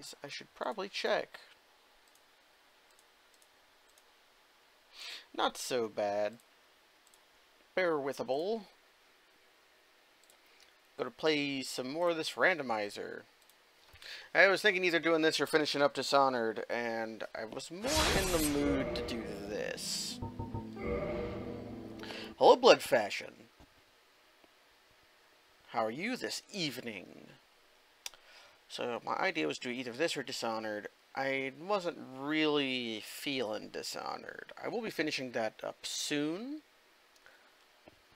is, I should probably check. Not so bad. Bear withable. Gonna play some more of this randomizer. I was thinking either doing this or finishing up Dishonored, and I was more in the mood to do this. Hello, Blood Fashion. How are you this evening? So, my idea was to do either this or Dishonored. I wasn't really feeling Dishonored. I will be finishing that up soon.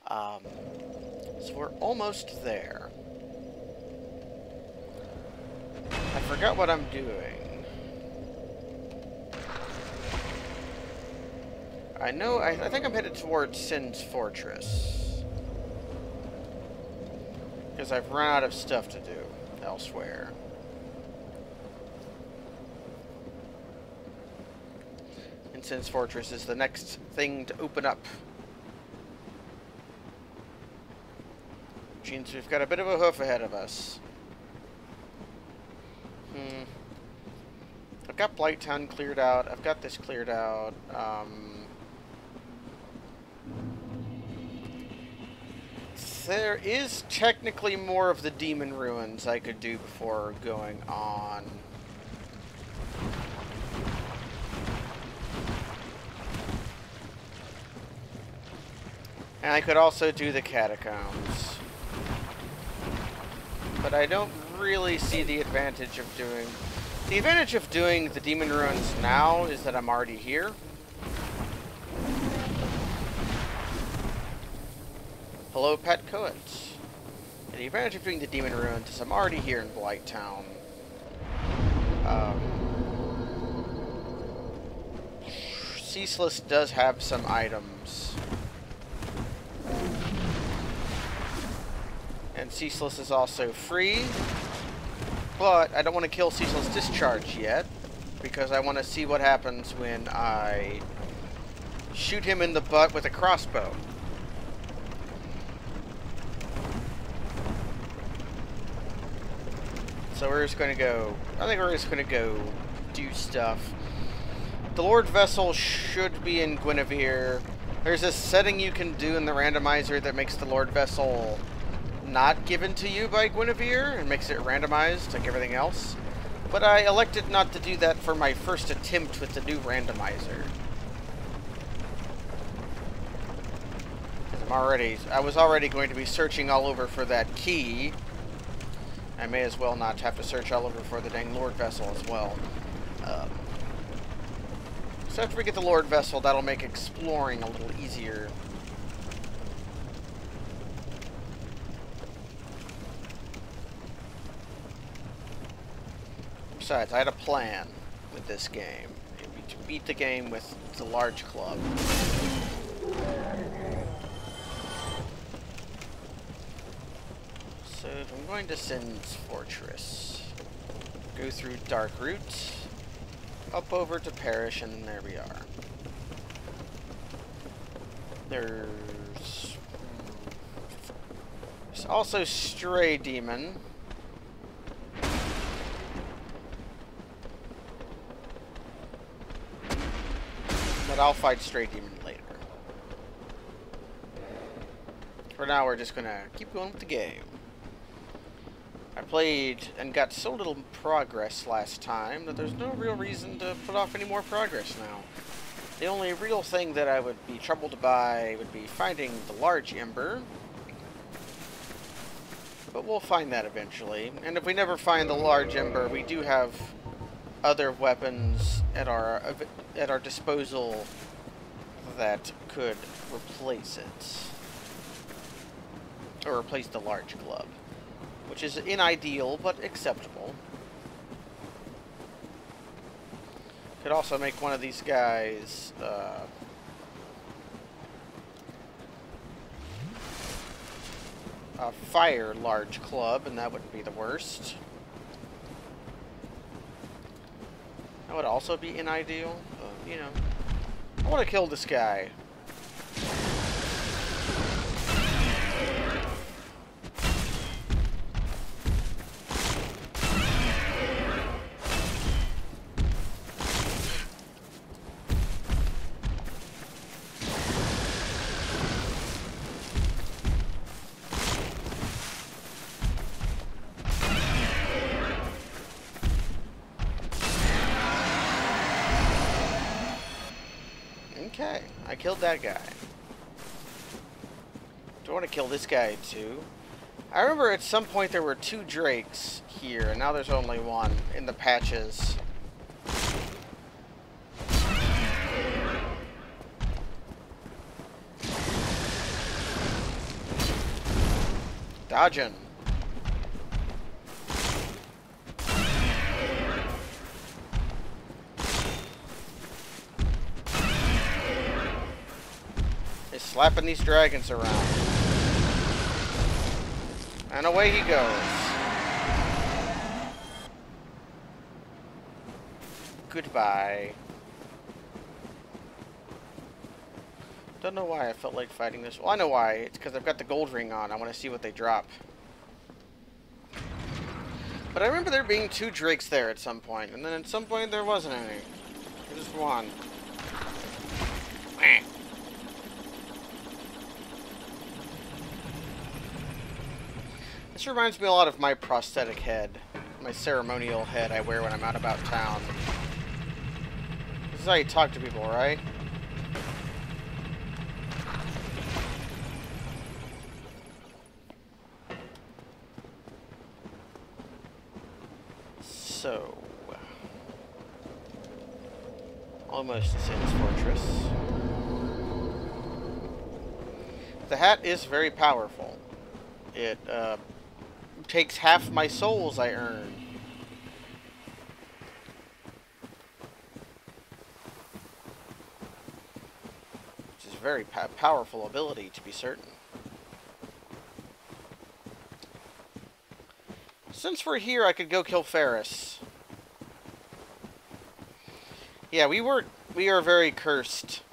So we're almost there. I forgot what I'm doing. I know, I think I'm headed towards Sin's Fortress. Because I've run out of stuff to do elsewhere. And Sin's Fortress is the next thing to open up. Which means we've got a bit of a hoof ahead of us. I've got Blighttown cleared out. I've got this cleared out. There is technically more of the Demon Ruins I could do before going on. And I could also do the Catacombs. But I don't really see the advantage of doing... The advantage of doing the Demon Ruins now is that I'm already here. Hello, Pat Coates. The advantage of doing the Demon Ruins is I'm already here in Blighttown. Ceaseless does have some items. And Ceaseless is also free. But I don't want to kill Ceaseless Discharge yet, because I want to see what happens when I shoot him in the butt with a crossbow. So we're just going to go... I think we're just going to go do stuff. The Lord Vessel should be in Guinevere. There's a setting you can do in the randomizer that makes the Lord Vessel not given to you by Guinevere and makes it randomized like everything else. But I elected not to do that for my first attempt with the new randomizer. I was already going to be searching all over for that key. I may as well not have to search all over for the dang Lord Vessel as well. So after we get the Lord Vessel, that'll make exploring a little easier. Besides, I had a plan with this game. It would be to beat the game with the large club. So I'm going to Sin's Fortress. Go through Dark Route, up over to Parish, and then there we are. There's also Stray Demon. But I'll fight Stray Demon later. For now, we're just gonna keep going with the game. I played and got so little progress last time that there's no real reason to put off any more progress now. The only real thing that I would be troubled by would be finding the large ember. But we'll find that eventually. And if we never find the large ember, we do have other weapons at our disposal that could replace it. Or replace the large club. Which is unideal, but acceptable. Could also make one of these guys a fire large club, and that wouldn't be the worst. That would also be unideal, but, you know. I want to kill this guy. Okay, I killed that guy. Do I want to kill this guy too? I remember at some point there were 2 drakes here, and now there's only 1 in the patches. Dodging. He's slapping these dragons around. And away he goes. Goodbye. Don't know why I felt like fighting this. Well, I know why. It's because I've got the gold ring on. I want to see what they drop. But I remember there being 2 drakes there at some point, and then at some point there wasn't any. Just 1. This reminds me a lot of my prosthetic head. My ceremonial head I wear when I'm out about town. This is how you talk to people, right? So, almost Sin's Fortress. The hat is very powerful. It takes half my souls I earn. Which is a very powerful ability, to be certain. Since we're here, I could go kill Ferris. Yeah, we are very cursed.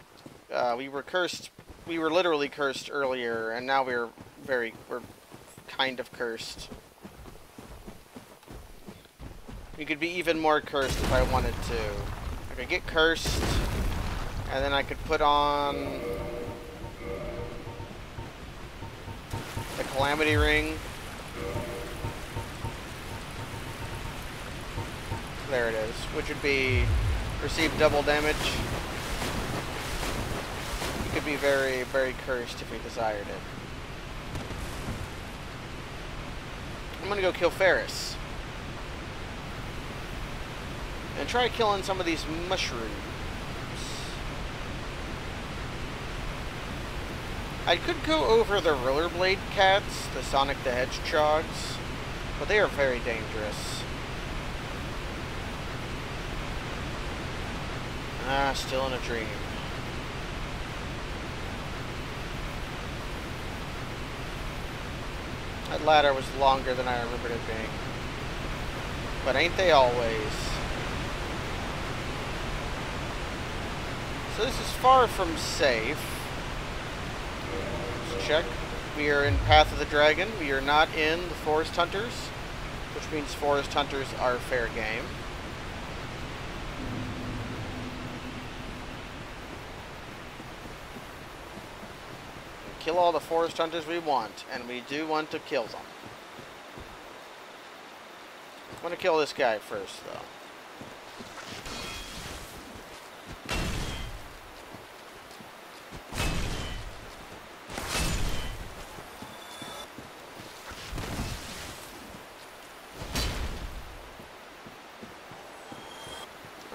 We were cursed. We were literally cursed earlier, and now we're kind of cursed. We could be even more cursed if I wanted to. I could get cursed, and then I could put on the Calamity Ring. There it is, which would be receive double damage. You could be very, very cursed if you desired it. I'm gonna go kill Ferris. And try killing some of these mushrooms. I could go over the rollerblade cats, the Sonic the Hedgehogs, but they are very dangerous. Ah, still in a dream. That ladder was longer than I remembered it being. But ain't they always? So this is far from safe. Let's check. We are in Path of the Dragon. We are not in the Forest Hunters, which means Forest Hunters are fair game. Kill all the Forest Hunters we want, and we do want to kill them. I want to kill this guy first, though.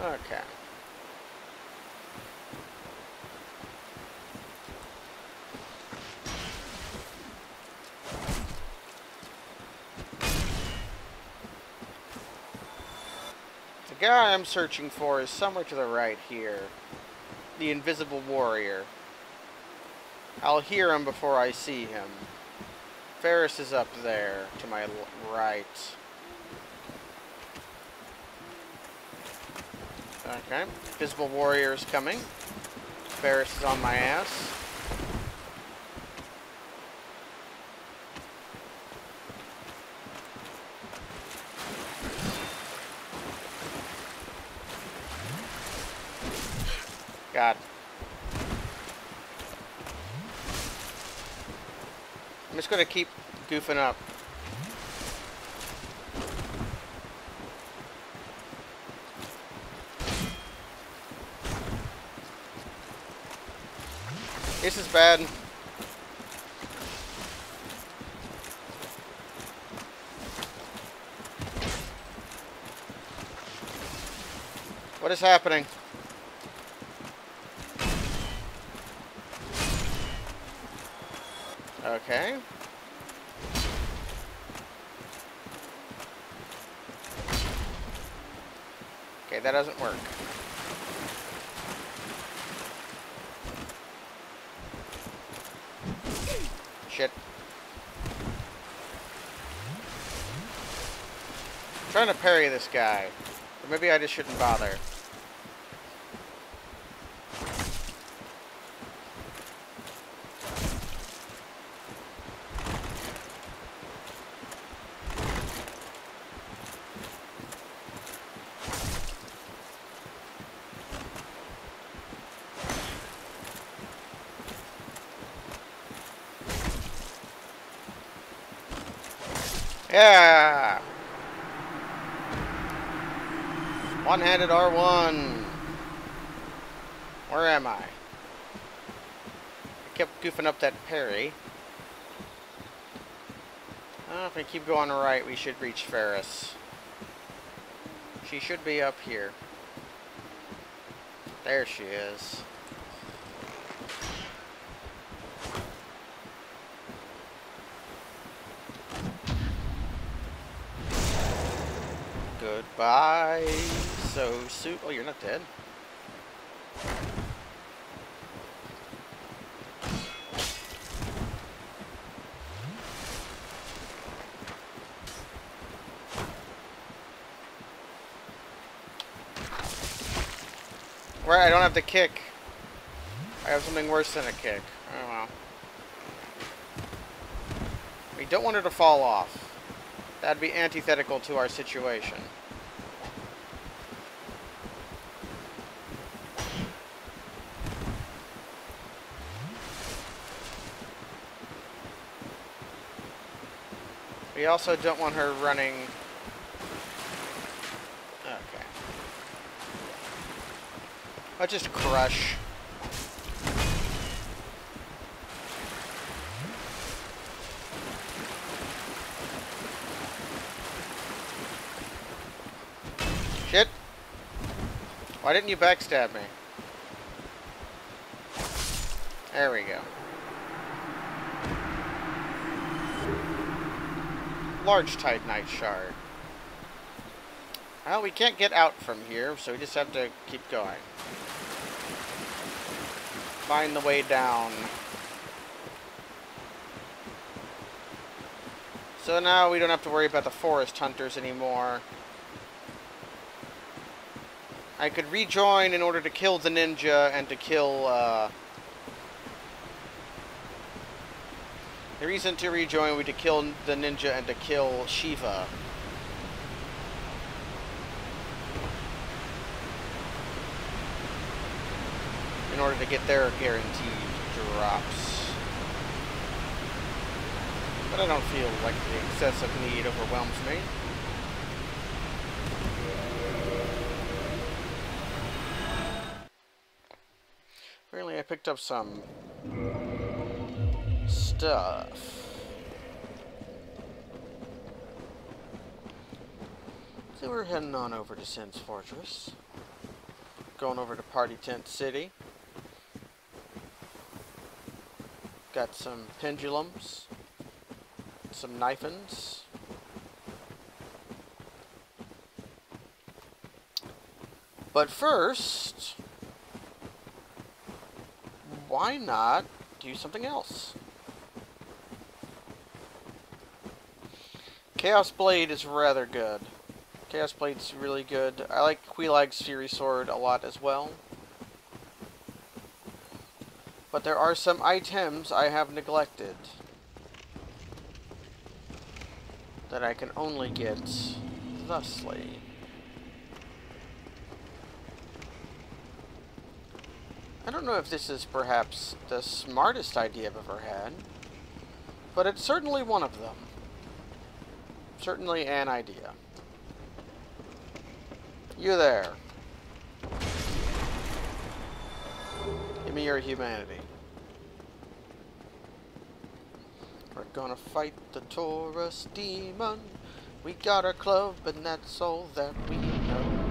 Okay. The guy I'm searching for is somewhere to the right here. The Invisible Warrior. I'll hear him before I see him. Ferris is up there, to my right. Okay, Invisible Warrior is coming. Ferris is on my ass. God. I'm just gonna keep goofing up. This is bad. What is happening? Okay. Okay, that doesn't work. Shit. I'm trying to parry this guy. Or maybe I just shouldn't bother. Yeah! One-handed R1. Where am I? I kept goofing up that parry. If we keep going right, we should reach Ferris. She should be up here. There she is. Goodbye. So soon. Oh, you're not dead. Right, I don't have the kick. I have something worse than a kick. Oh well. We don't want her to fall off. That'd be antithetical to our situation. We also don't want her running... Okay. Let's just crush. Shit. Why didn't you backstab me? There we go. Large Titanite shard. Well, we can't get out from here, so we just have to keep going. Find the way down. So now we don't have to worry about the forest hunters anymore. I could rejoin in order to kill the ninja and to kill, the reason to rejoin would be to kill the ninja and to kill Shiva. In order to get their guaranteed drops. But I don't feel like the excessive need overwhelms me. Apparently I picked up some stuff. So we're heading on over to Sin's Fortress. Going over to Party Tent City. Got some pendulums. Some knifins. But first... why not do something else? Chaos Blade is rather good. Chaos Blade's really good. I like Queelag's Fury Sword a lot as well. But there are some items I have neglected that I can only get thusly. I don't know if this is perhaps the smartest idea I've ever had, but it's certainly one of them. Certainly an idea. You there. Give me your humanity. We're gonna fight the Taurus demon. We got our club, and that's all that we know.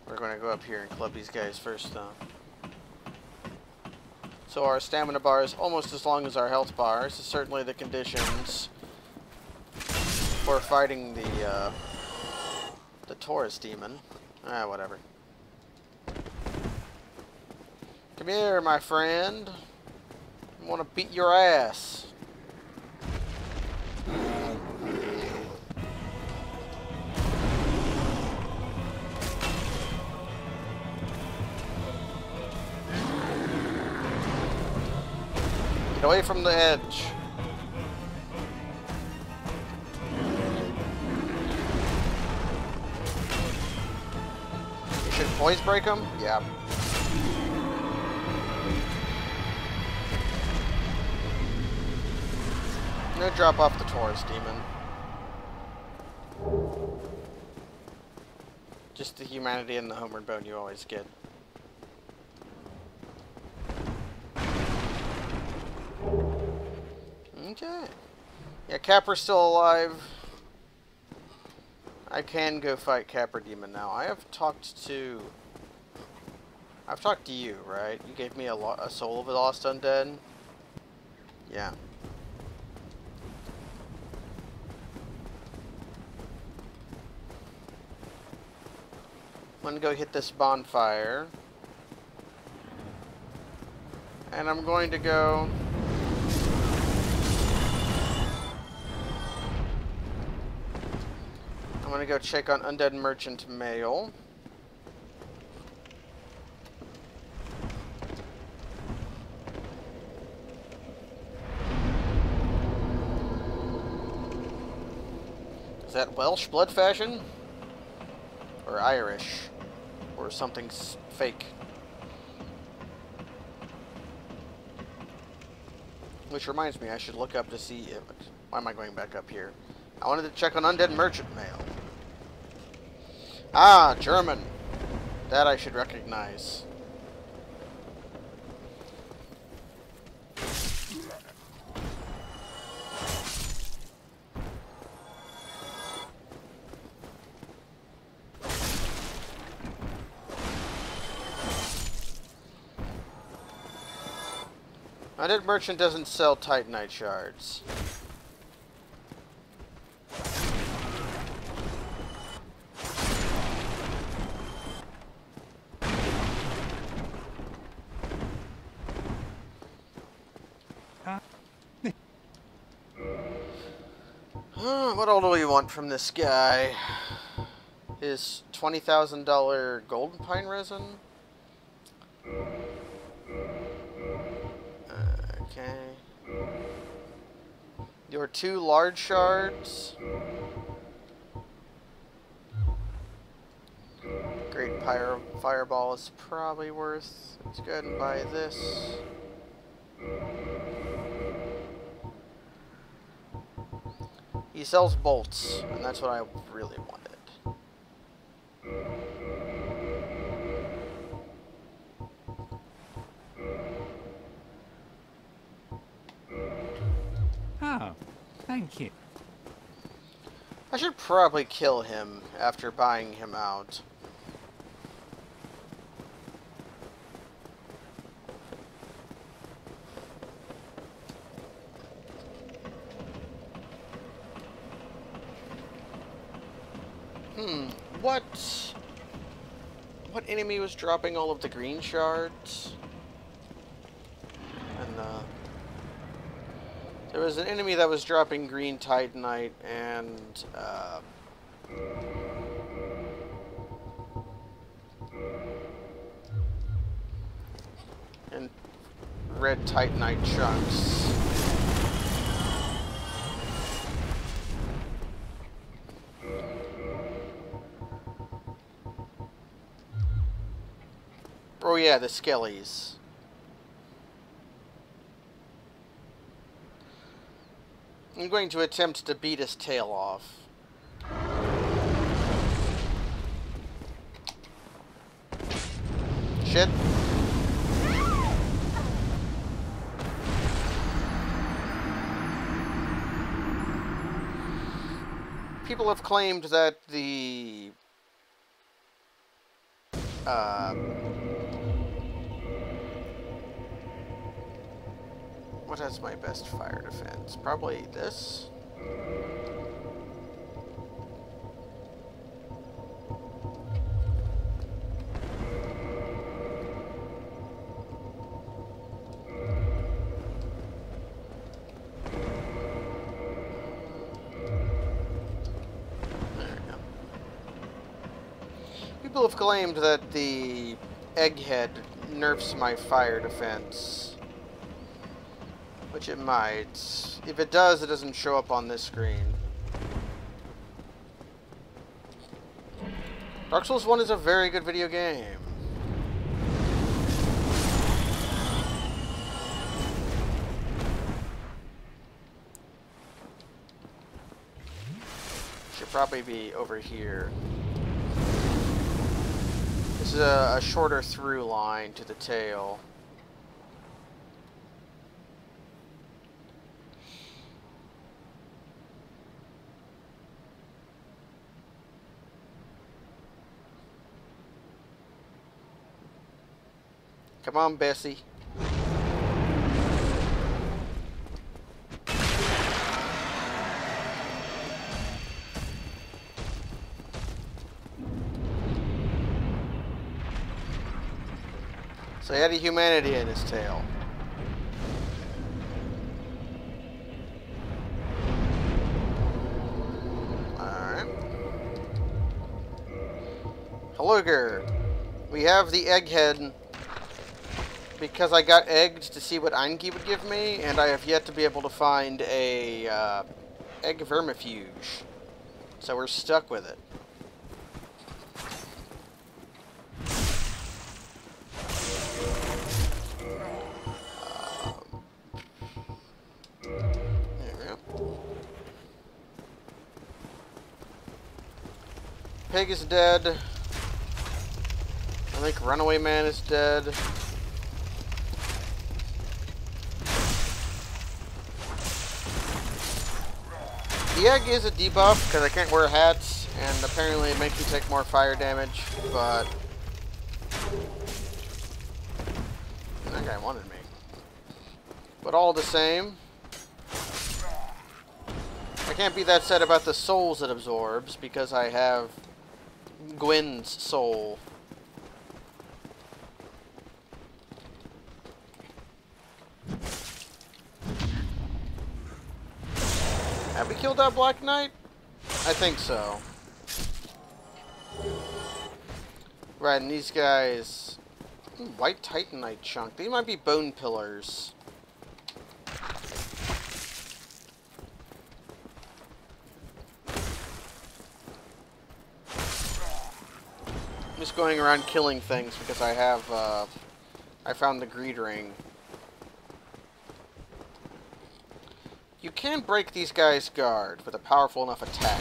We're gonna go up here and club these guys first, though. So our stamina bar is almost as long as our health bar. This is certainly the conditions for fighting the Taurus demon. Ah, whatever. Come here, my friend. I want to beat your ass. Get away from the edge. You should poise break him? Yeah. I'm gonna drop off the Taurus demon. Just the humanity and the homeward bone you always get. Okay. Yeah, Capra's still alive. I can go fight Capra Demon now. I've talked to you, right? You gave me a soul of a lost undead. Yeah. I'm gonna go hit this bonfire. And I'm going to go... I'm gonna go check on Undead Merchant Mail. Is that Welsh blood fashion? Or Irish? Or something fake? Which reminds me, I should look up to see if... Why am I going back up here? I wanted to check on Undead Merchant Mail. Ah, German. That I should recognize. Undead Merchant doesn't sell Titanite shards. What all do we want from this guy? His $20,000 golden pine resin? Okay. Your 2 large shards. Great fireball is probably worth. Let's go ahead and buy this. He sells bolts, and that's what I really wanted. Oh, thank you. I should probably kill him after buying him out. What enemy was dropping all of the green shards? And there was an enemy that was dropping green titanite and red titanite chunks. Oh yeah, the skellies. I'm going to attempt to beat his tail off. Shit. people have claimed that the what has my best fire defense? Probably this. People have claimed that the egghead nerfs my fire defense, which it might. If it does, it doesn't show up on this screen. Dark Souls 1 is a very good video game. Should probably be over here. This is a shorter through line to the tail. Come on, Bessie. So he had a humanity in his tail. Alright. Hello, we have the egghead because I got egged to see what Einki would give me, and I have yet to be able to find a egg vermifuge. So we're stuck with it. Pig is dead. I think Runaway Man is dead. The egg is a debuff because I can't wear hats, and apparently it makes you take more fire damage, but that guy wanted me. But all the same, I can't be that sad about the souls it absorbs because I have Gwyn's soul. Have we killed that Black Knight? I think so. Right, and these guys... White Titanite chunk. They might be bone pillars. I'm just going around killing things because I have, I found the greed ring. You can break these guys' guard with a powerful enough attack.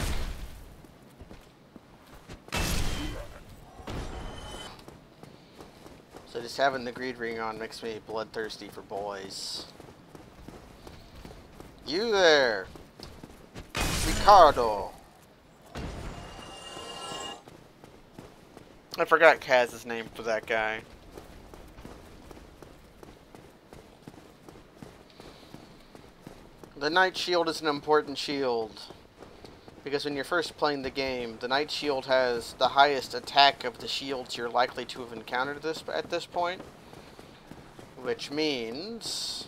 So just having the greed ring on makes me bloodthirsty for boys. You there, Ricardo. I forgot Kaz's name for that guy. The Knight Shield is an important shield, because when you're first playing the game, the Knight Shield has the highest attack of the shields you're likely to have encountered at this point, which means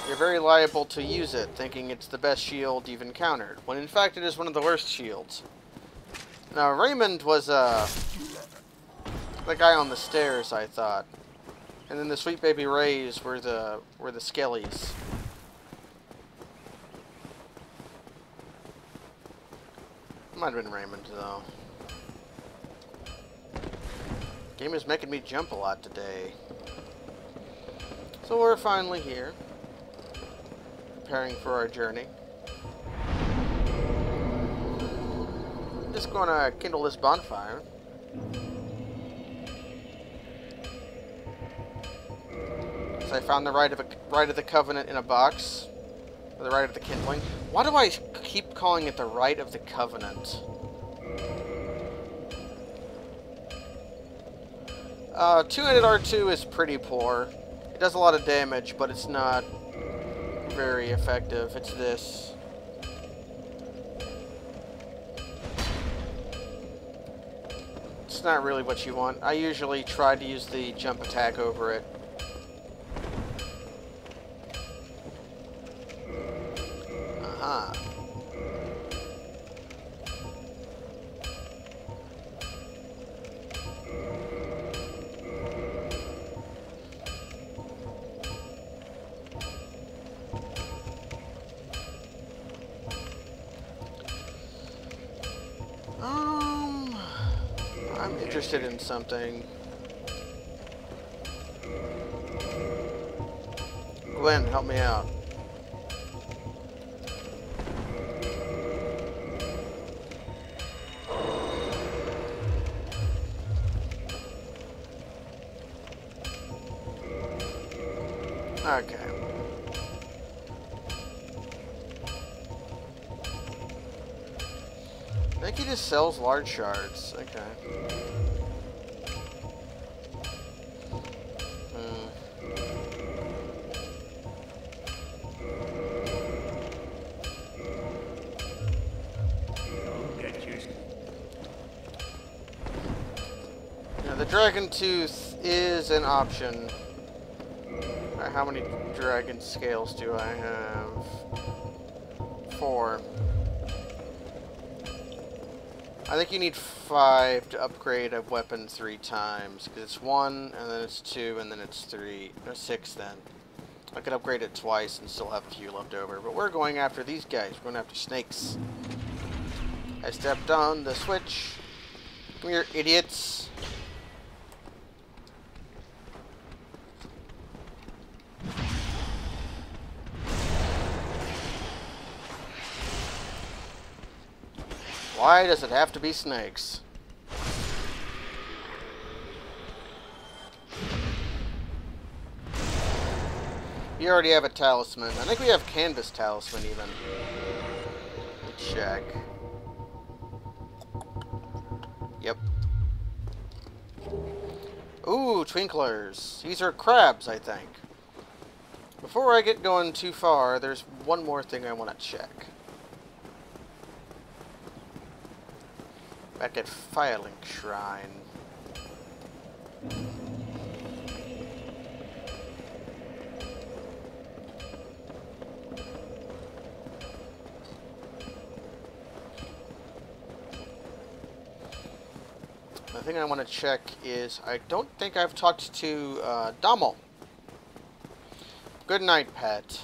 you're very liable to use it thinking it's the best shield you've encountered, when in fact it is one of the worst shields. Now, Raymond was the guy on the stairs, I thought. And then the Sweet Baby Rays were the skellies. Might have been Raymond, though. Game is making me jump a lot today. So we're finally here. Preparing for our journey. I'm just gonna kindle this bonfire. So I found the Rite of the Covenant in a box. Or the Rite of the Kindling. Why do I keep calling it the Rite of the Covenant? Two-handed R2 is pretty poor. It does a lot of damage, but it's not very effective. It's this. It's not really what you want. I usually try to use the jump attack over it. Aha. I'm interested in something. Gwen, help me out. Okay. I think he just sells large shards. Okay. Now, the Dragon Tooth is an option. Alright, how many dragon scales do I have? 4. I think you need 5 to upgrade a weapon 3 times. Because it's 1, and then it's 2, and then it's 3. Or 6 then. I could upgrade it twice and still have a few left over. But we're going after these guys. We're going after snakes. I stepped on the switch. Come here, idiots. Why does it have to be snakes? You already have a talisman. I think we have canvas talisman even. Let's check. Yep. Ooh, twinklers. These are crabs, I think. Before I get going too far, there's one more thing I want to check. Back at Filing Shrine. The thing I want to check is, I don't think I've talked to Dommel. Good night, pet.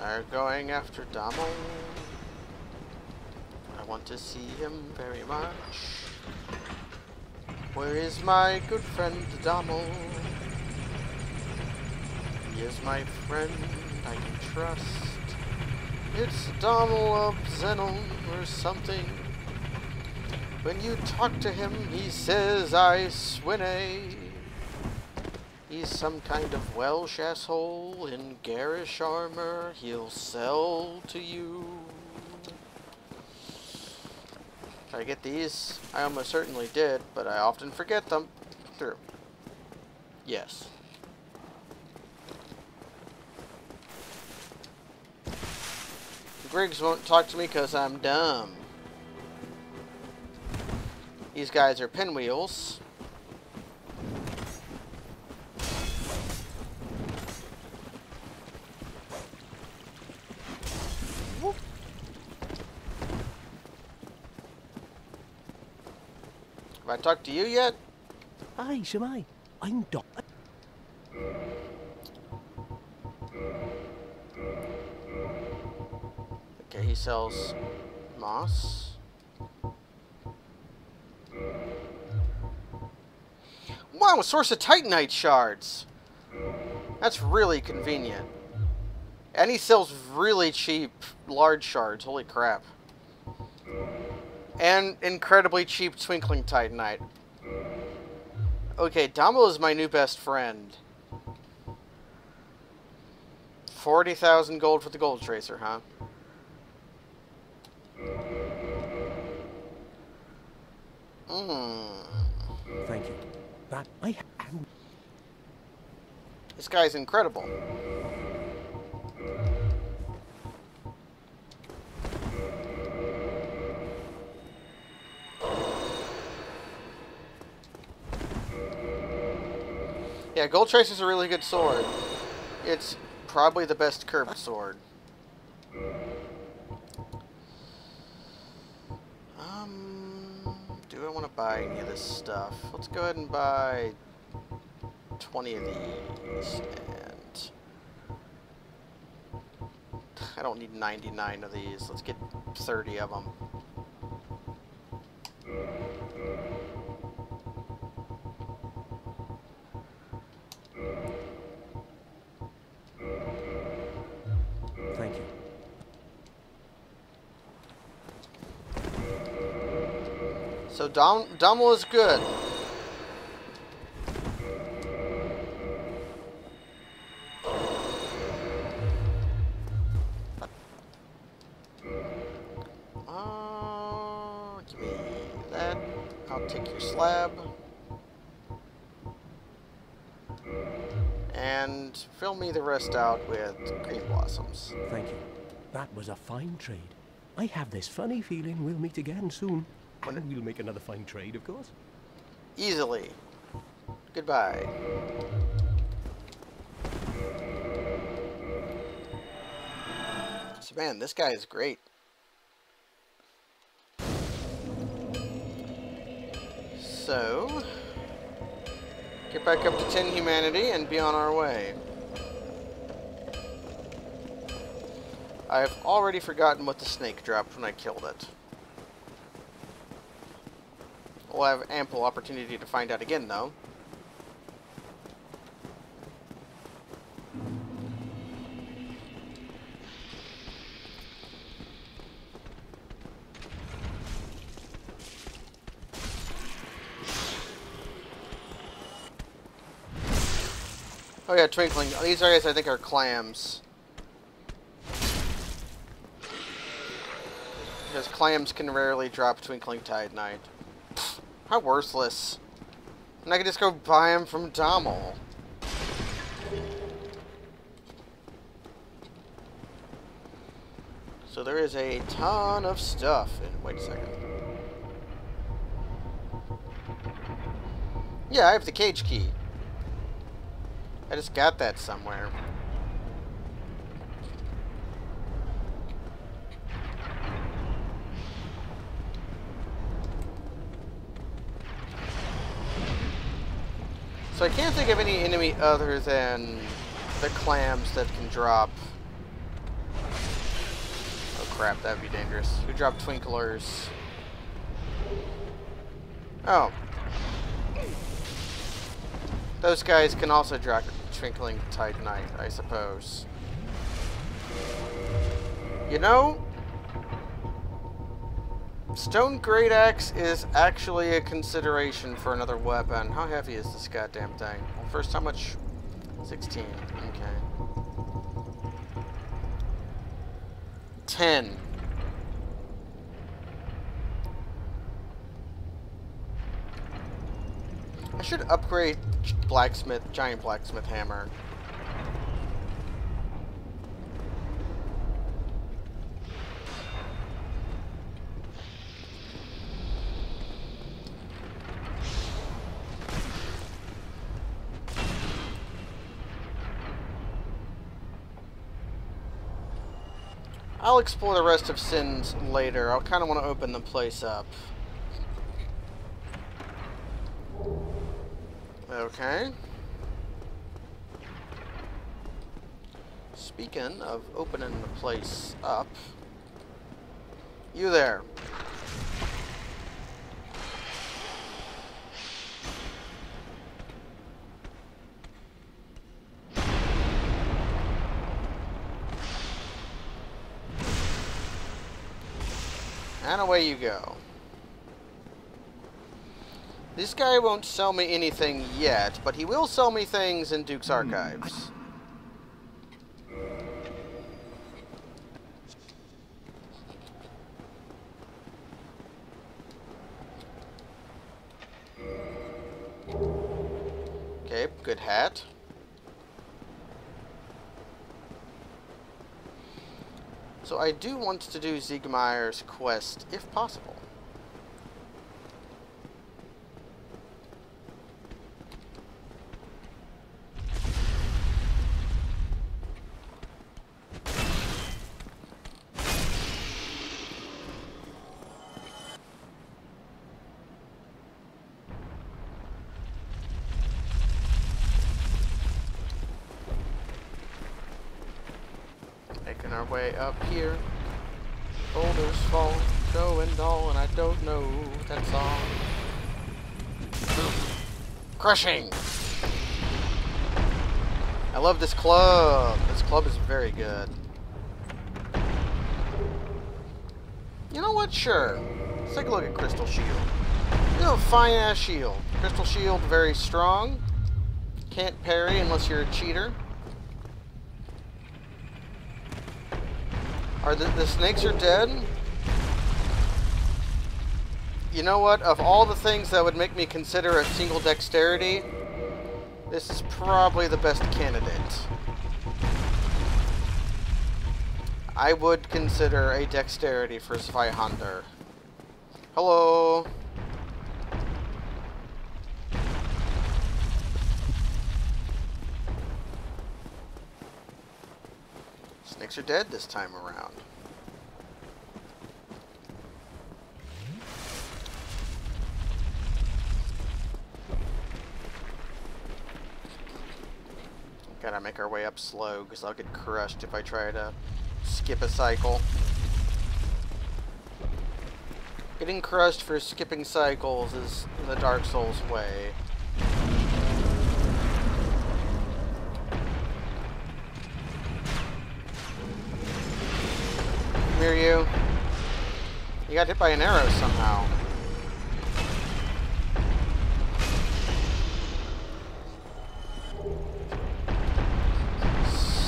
We're going after Dommel. I want to see him very much. Where is my good friend Dommel? He is my friend I can trust. It's Dommel of Zenon or something. When you talk to him, he says I swinny. He's some kind of Welsh asshole in garish armor. He'll sell to you. Did I get these? I almost certainly did, but I often forget them. Through. Yes. Griggs won't talk to me because I'm dumb. These guys are pinwheels. Whoop. Have I talked to you yet? Aye, shall I'm Doc. Okay, he sells moss. Wow, a source of Titanite shards. That's really convenient. And he sells really cheap large shards. Holy crap. And incredibly cheap twinkling Titanite. Okay, Damo is my new best friend. 40,000 gold for the gold tracer, huh? Thank you. That I am. This guy's incredible. Yeah, Gold Tracer's a really good sword. It's probably the best curved sword. Do I want to buy any of this stuff? Let's go ahead and buy 20 of these, and I don't need 99 of these. Let's get 30 of them. Thank you. So Dommel is good. Give me that. I'll take your slab. And fill me the rest out with green blossoms. Thank you. That was a fine trade. I have this funny feeling we'll meet again soon. And we'll make another fine trade, of course. Easily. Goodbye. So man, this guy is great. So, get back up to 10 humanity and be on our way. I've already forgotten what the snake dropped when I killed it. We'll have ample opportunity to find out again, though. Oh yeah, twinkling. These guys I think are clams. Because clams can rarely drop Twinkling Titanite. Pfft, how worthless. And I can just go buy them from Dommel. So there is a ton of stuff. Wait a second. Yeah, I have the cage key. I just got that somewhere. So I can't think of any enemy other than the clams that can drop. Oh crap, that'd be dangerous. Who dropped twinklers? Oh. Those guys can also drop Twinkling Titanite, I suppose. You know, Stone Great Axe is actually a consideration for another weapon. How heavy is this goddamn thing? Well, first, how much? 16. Okay. 10. I should upgrade giant blacksmith hammer. I'll explore the rest of Sins later. I'll kind of want to open the place up. Okay. Speaking of opening the place up, you there. And away you go. This guy won't sell me anything yet, but he will sell me things in Duke's Archives. Okay, good hat. So I do want to do Siegmeyer's quest, if possible. Making our way up here. Boulders fall, going dull, and I don't know that song. Crushing! I love this club. This club is very good. You know what? Sure. Let's take a look at Crystal Shield. You know, fine-ass shield. Crystal Shield, very strong. Can't parry unless you're a cheater. Are the snakes are dead? You know what? Of all the things that would make me consider a single dexterity, this is probably the best candidate. I would consider a dexterity for Zweihander. Hello. Snakes are dead this time around. Gotta make our way up slow, because I'll get crushed if I try to skip a cycle. Getting crushed for skipping cycles is the Dark Souls way. Come here, you. You got hit by an arrow somehow.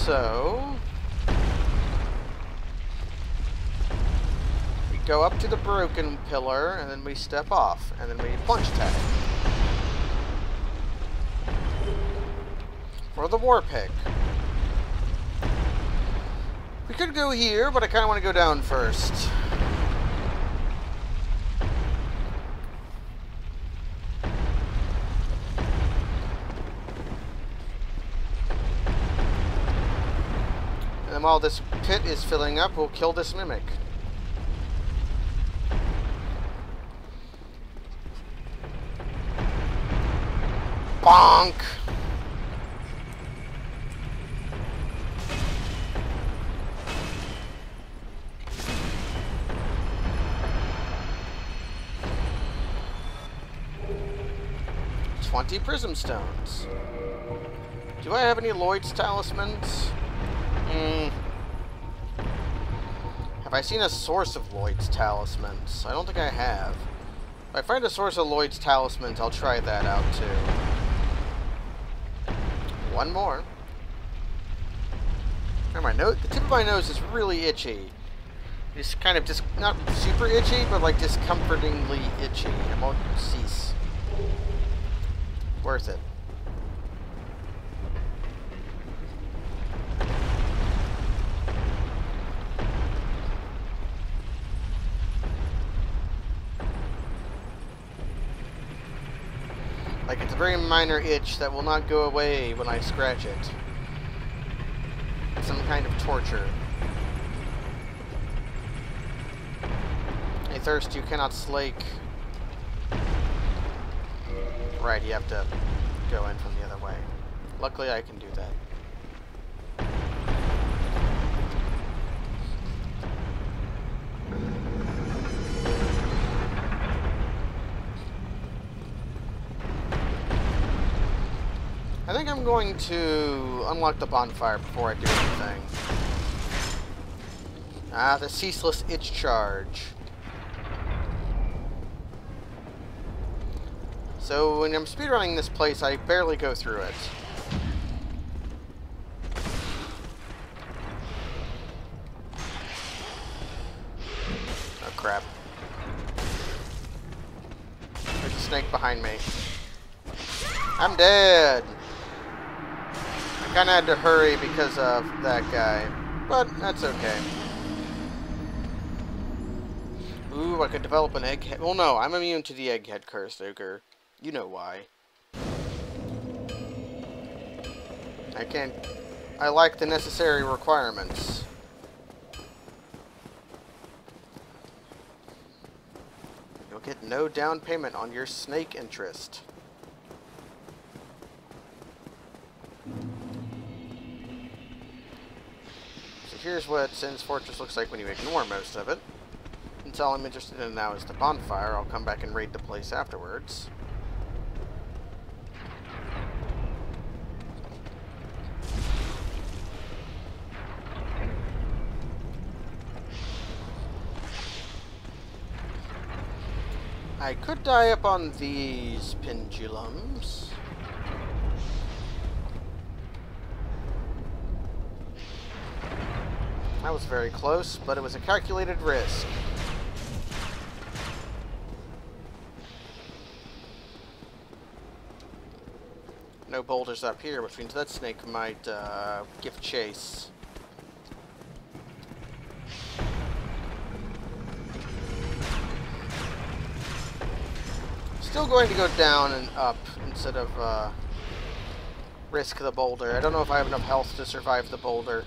So we go up to the broken pillar, and then we step off, and then we plunge tag. For the war pick. We could go here, but I kind of want to go down first. And while this pit is filling up, we'll kill this mimic. Bonk! $20 prism stones. Do I have any Lloyd's talismans? Have I seen a source of Lloyd's talismans? I don't think I have. If I find a source of Lloyd's talismans, I'll try that out too. One more. My nose, the tip of my nose is really itchy. It's kind of just not super itchy, but like discomfortingly itchy. It won't cease. Worth it. Like, it's a very minor itch that will not go away when I scratch it. It's some kind of torture. A thirst you cannot slake. Right, you have to go in from the other way. Luckily, I can do that. I think I'm going to unlock the bonfire before I do anything. Ah, the ceaseless itch charge. So when I'm speedrunning this place, I barely go through it. Oh crap. There's a snake behind me. I'm dead! I kinda had to hurry because of that guy. But that's okay. Ooh, I could develop an egghead. Well, no, I'm immune to the egghead curse, Ogre. You know why. I like the necessary requirements. You'll get no down payment on your snake interest. So here's what Sin's Fortress looks like when you ignore most of it. Since all I'm interested in now is the bonfire, I'll come back and raid the place afterwards. I could die up on these pendulums. That was very close, but it was a calculated risk. No boulders up here, which means that snake might give chase. Still going to go down and up instead of risk the boulder. I don't know if I have enough health to survive the boulder.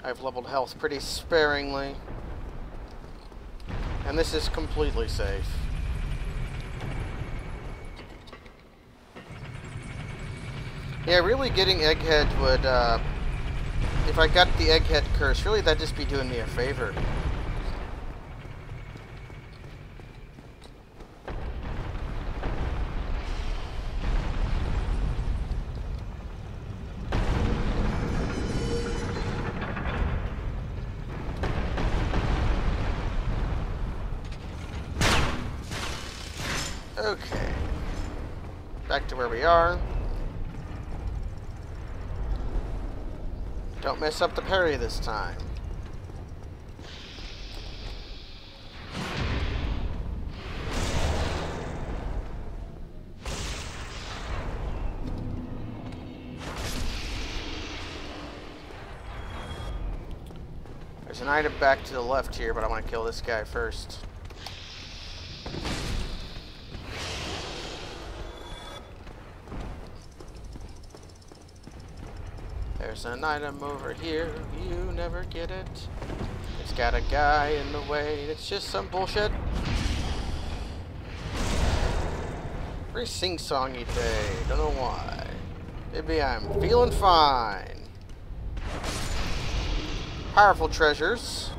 I've leveled health pretty sparingly. And this is completely safe. Yeah, really getting Egghead would, if I got the Egghead curse, really that'd just be doing me a favor. Okay. Back to where we are. Don't mess up the parry this time. There's an item back to the left here, but I want to kill this guy first. There's an item over here, you never get it. It's got a guy in the way, it's just some bullshit. Very sing-songy today, don't know why. Maybe I'm feeling fine. Powerful treasures.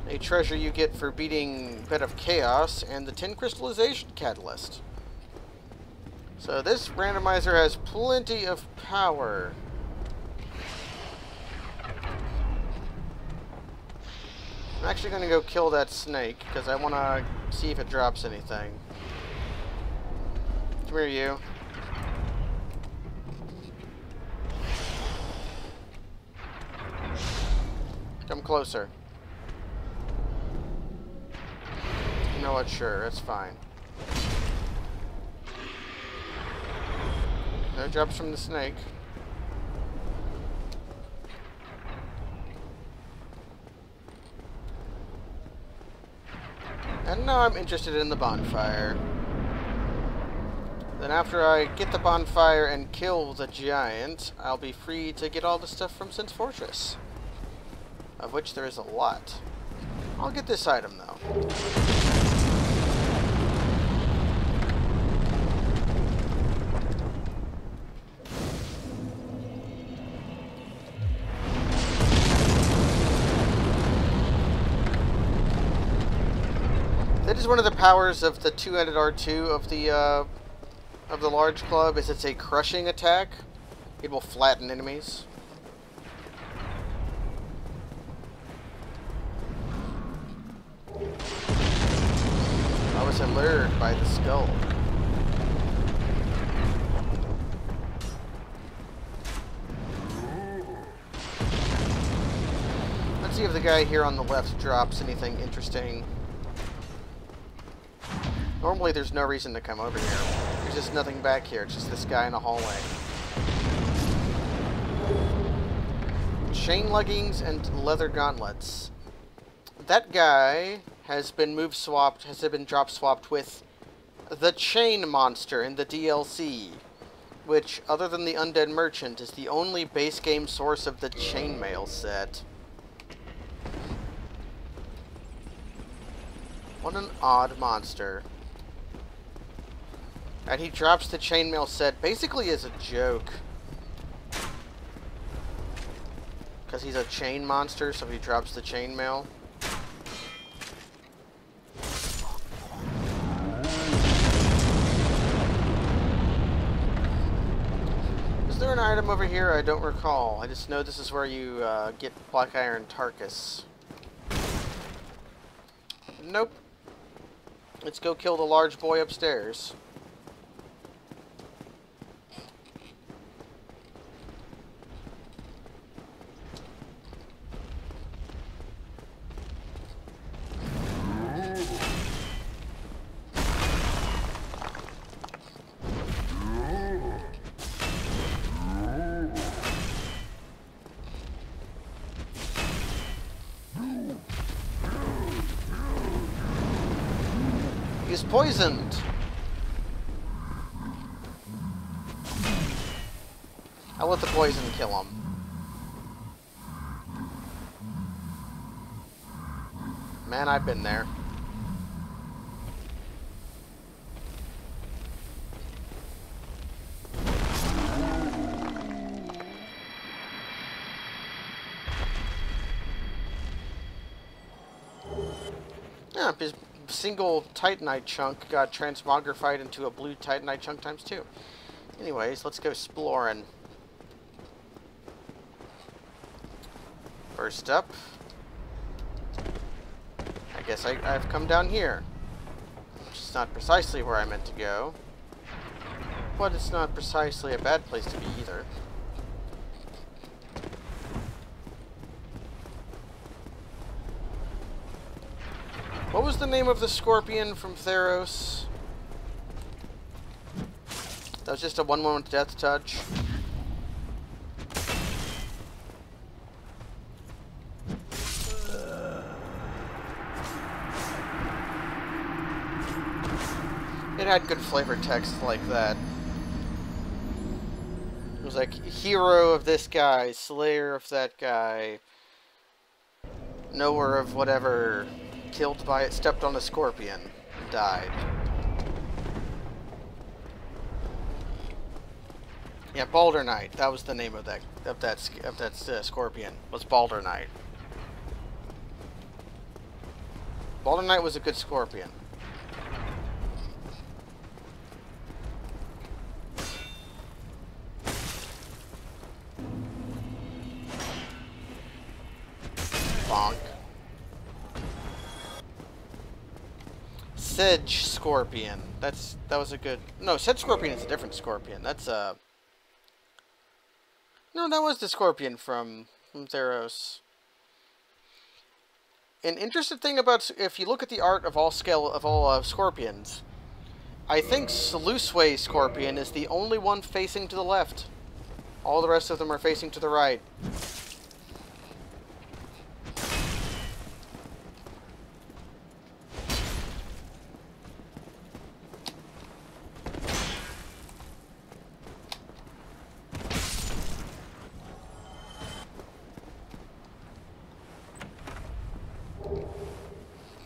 A treasure you get for beating Bed of Chaos and the 10 crystallization catalyst. So this randomizer has plenty of power. I'm actually going to go kill that snake because I want to see if it drops anything. Come here, you. Come closer. You know what? Sure, that's fine. No drops from the snake. And now I'm interested in the bonfire. Then after I get the bonfire and kill the giant, I'll be free to get all the stuff from Sin's Fortress. Of which there is a lot. I'll get this item though. That is one of the powers of the two-handed R2 of the large club, is it's a crushing attack. It will flatten enemies. I was allured by the skull. Let's see if the guy here on the left drops anything interesting. Normally there's no reason to come over here. There's just nothing back here. It's just this guy in a hallway. Chain leggings and leather gauntlets. That guy has been drop swapped with the Chain Monster in the DLC, which, other than the Undead Merchant, is the only base game source of the chainmail set. What an odd monster. And he drops the chainmail set basically as a joke. Because he's a chain monster, so he drops the chainmail. Is there an item over here? I don't recall. I just know this is where you get Black Iron Tarkus. Nope. Let's go kill the large boy upstairs. He's poisoned. I'll let the poison kill him. Man, I've been there. Yeah, his single Titanite chunk got transmogrified into a blue Titanite chunk times 2. Anyways, let's go exploring. First up, I guess I've come down here. Which is not precisely where I meant to go. But it's not precisely a bad place to be either. What was the name of the scorpion from Theros? That was just a one-moment death touch. It had good flavor text like that. It was like, hero of this guy, slayer of that guy, knower of whatever, killed by it, stepped on a scorpion, died. Yeah, Balder Knight. That was the name of that scorpion. Was Balder Knight. Balder Knight was a good scorpion. Bonk. Sedge Scorpion. That was a good... No, Sedge Scorpion is a different scorpion. That's a... No, that was the scorpion from Theros. An interesting thing about... If you look at the art of all scorpions, I think Selusway Scorpion is the only one facing to the left. All the rest of them are facing to the right.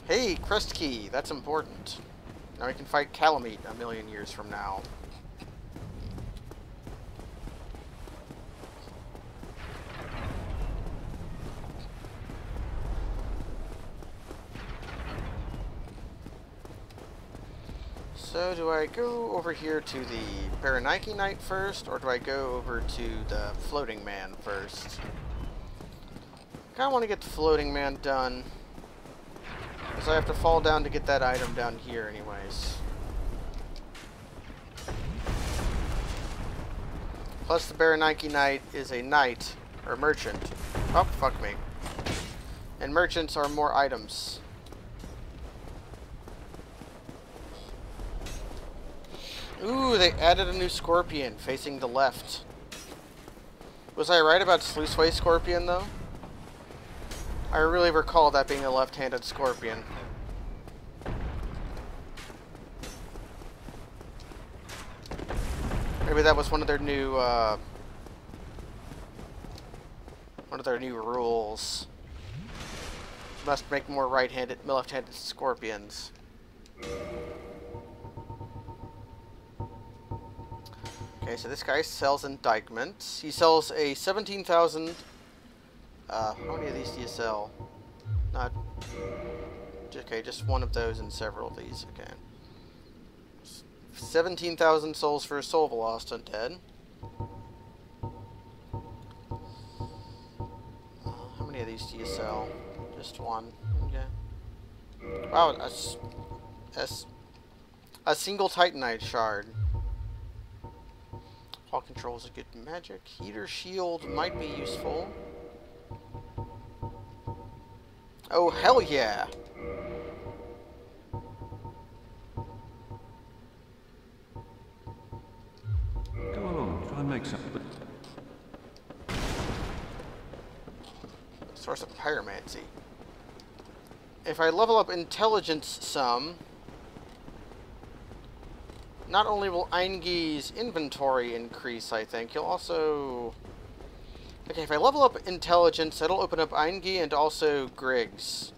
Hey, Crest Key, that's important. Now we can fight Calamite a million years from now. So, do I go over here to the Baranike Knight first, or do I go over to the Floating Man first? I kinda want to get the Floating Man done. Because I have to fall down to get that item down here anyways. Plus the Baraniki Knight is a knight, or merchant. Oh, fuck me. And merchants are more items. Ooh, they added a new scorpion facing the left. Was I right about Sluiceway Scorpion, though? I really recall that being a left-handed scorpion. Maybe that was one of their new rules. Must make more left-handed scorpions. Okay, so this guy sells indictments. He sells a 17,000. How many of these do you sell? Not. Okay, just one of those and several of these. Okay. 17,000 souls for a soul of a lost undead. How many of these do you sell? Just one. Okay. Wow, a single Titanite shard. All controls a good magic. Heater shield might be useful. Oh, hell yeah! Go along, try and make something. Source of pyromancy. If I level up intelligence some, not only will Eingi's inventory increase, I think, you'll also... Okay, if I level up intelligence, that'll open up Eingi and also Griggs.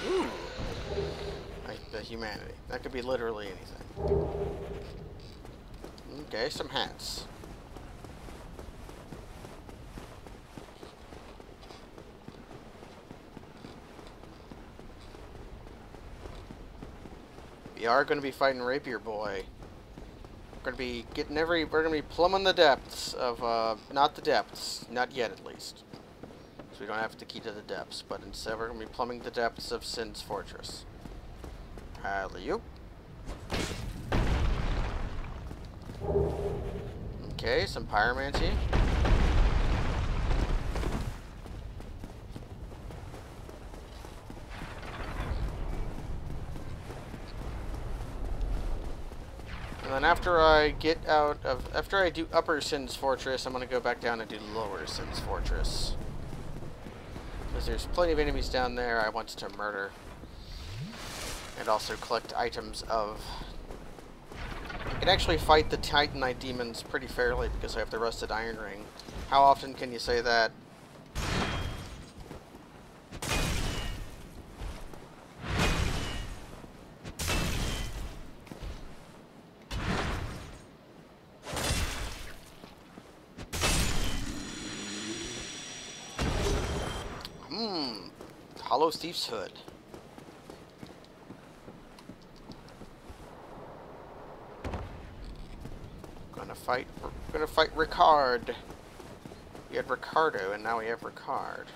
Ooh. Like the humanity. That could be literally anything. Okay, some hats. We are going to be fighting Rapier Boy. We're going to be getting we're going to be plumbing the depths of, not the depths, not yet at least. So we don't have the key to the depths, but instead we're going to be plumbing the depths of Sin's Fortress. Alley-oop. Okay, some pyromancy. And then after I do Upper Sin's Fortress, I'm going to go back down and do Lower Sin's Fortress. Because there's plenty of enemies down there I want to murder. And also collect items of... I can actually fight the Titanite demons pretty fairly because I have the Rusted Iron Ring. How often can you say that? Hollow Thief's Hood. We're gonna fight Ricard. We had Ricardo, and now we have Ricard.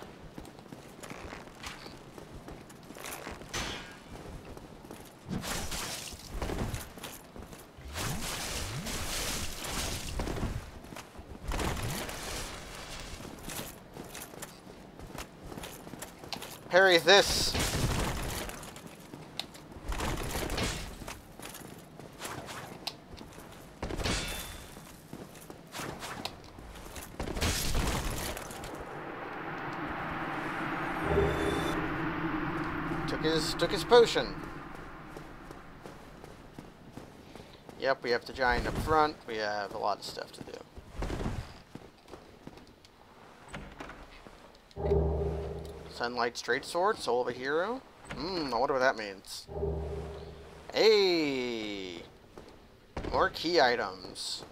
Parry this! Took his potion. Yep, we have the giant up front. We have a lot of stuff to do. Sunlight Straight Sword, Soul of a Hero. I wonder what that means. Hey! More key items.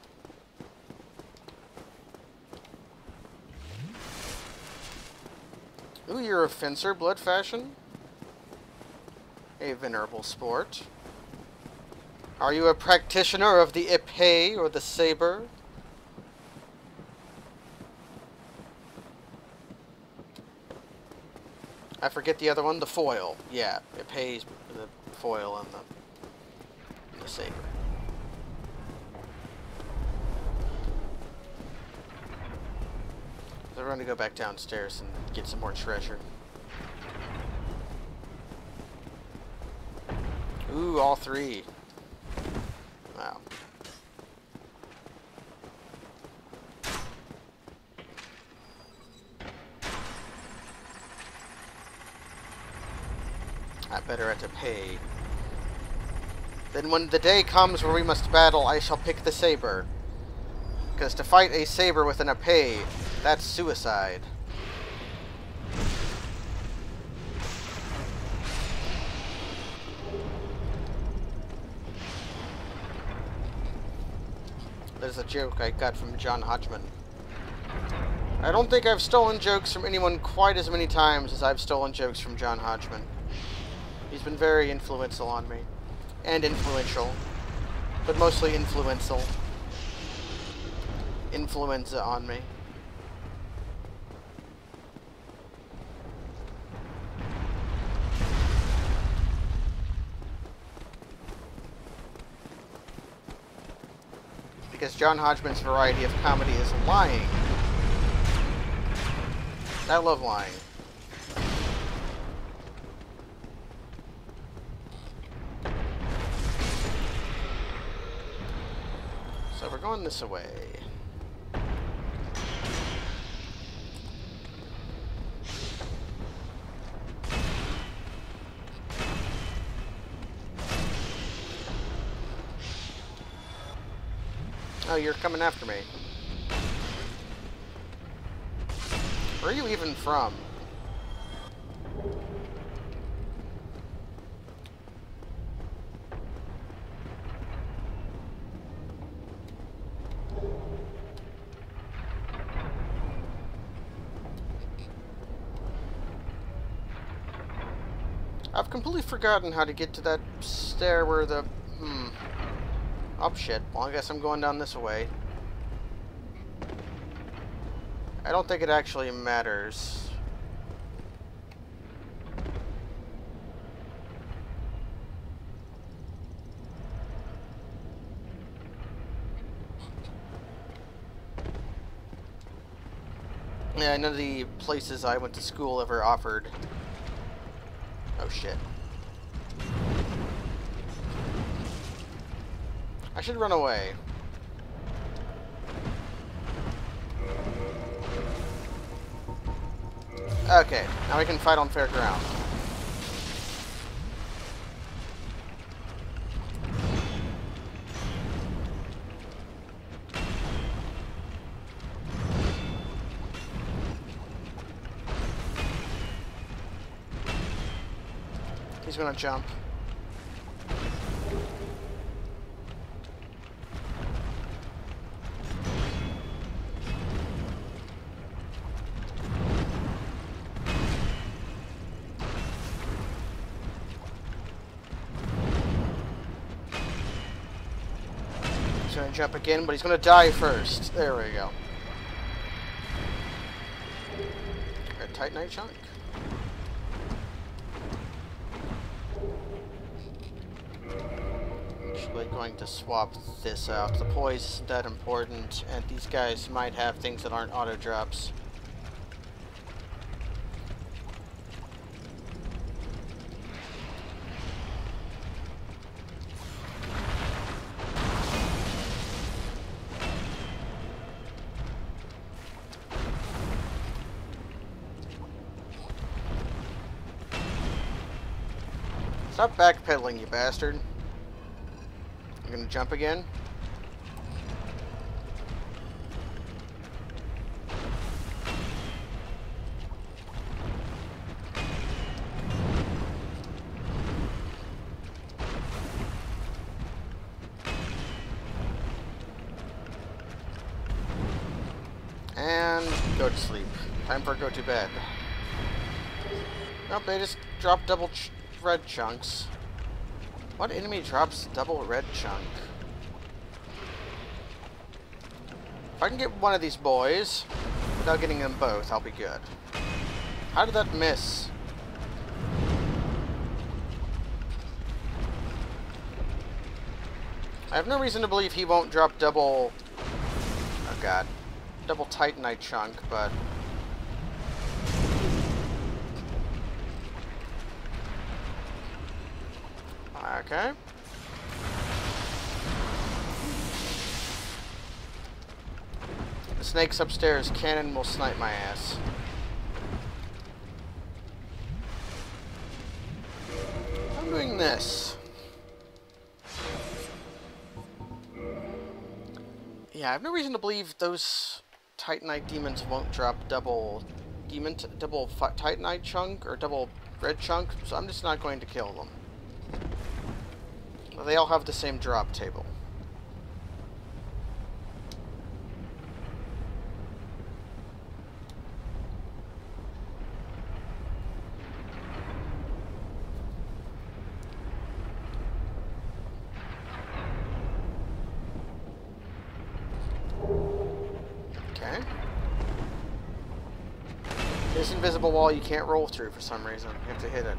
Ooh, you're a fencer, Blood Fashion. A venerable sport. Are you a practitioner of the épée or the saber? I forget the other one. The foil. Yeah, épée, the foil, and the saber. So we're going to go back downstairs and get some more treasure. Ooh, all three. Wow. I better have to pay. Then when the day comes where we must battle, I shall pick the saber. Because to fight a saber with an épée, that's suicide. There's a joke I got from John Hodgman. I don't think I've stolen jokes from anyone quite as many times as I've stolen jokes from John Hodgman. He's been very influential on me. And influential. But mostly influential. Influenza on me. Because John Hodgman's variety of comedy is lying. I love lying. So we're going this way. Oh, you're coming after me. Where are you even from? I've completely forgotten how to get to that stair where the... Oh, shit. Well, I guess I'm going down this way. I don't think it actually matters. Yeah, none of the places I went to school ever offered. Oh, shit. I should run away. Okay, now we can fight on fair ground. He's gonna jump. He's gonna jump again, but he's gonna die first. There we go. A titanite chunk. Actually going to swap this out. The poise isn't that important, and these guys might have things that aren't auto drops. Stop backpedaling, you bastard. You're gonna jump again? And go to sleep. Time for go to bed. Nope, they just dropped double red chunks. What enemy drops double red chunk? If I can get one of these boys without getting them both, I'll be good. How did that miss? I have no reason to believe he won't drop double... Oh god. Double Titanite chunk, but... Okay. The snake's upstairs. Cannon will snipe my ass. I'm doing this. Yeah, I have no reason to believe those Titanite demons won't drop double Titanite chunk or double red chunk, so I'm just not going to kill them. They all have the same drop table. Okay. This invisible wall you can't roll through for some reason. You have to hit it.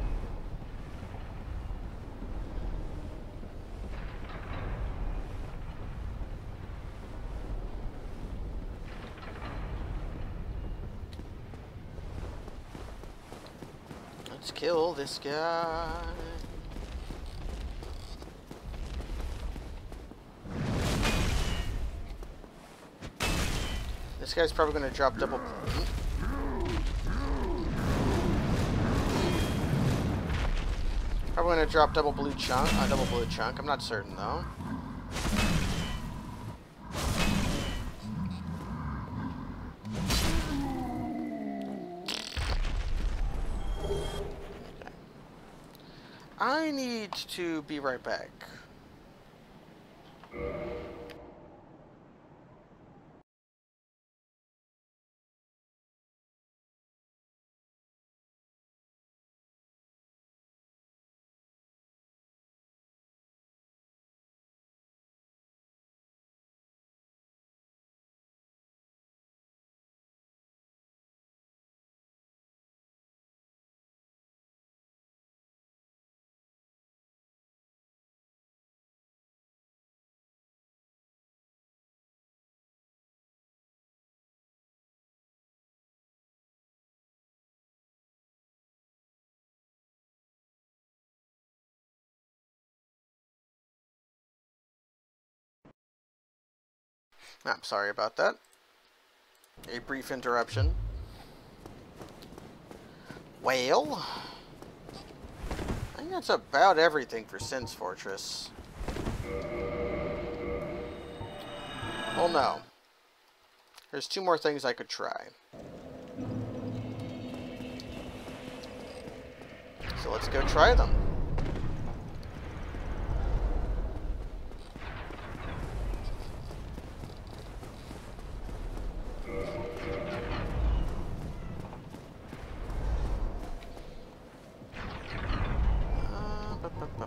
Let's kill this guy. This guy's probably going to drop double... Probably going to drop double blue chunk. Double blue chunk. I'm not certain, though. I need to be right back. I'm sorry about that. A brief interruption. Well, I think that's about everything for Sin's Fortress. Well, no. There's two more things I could try. So let's go try them.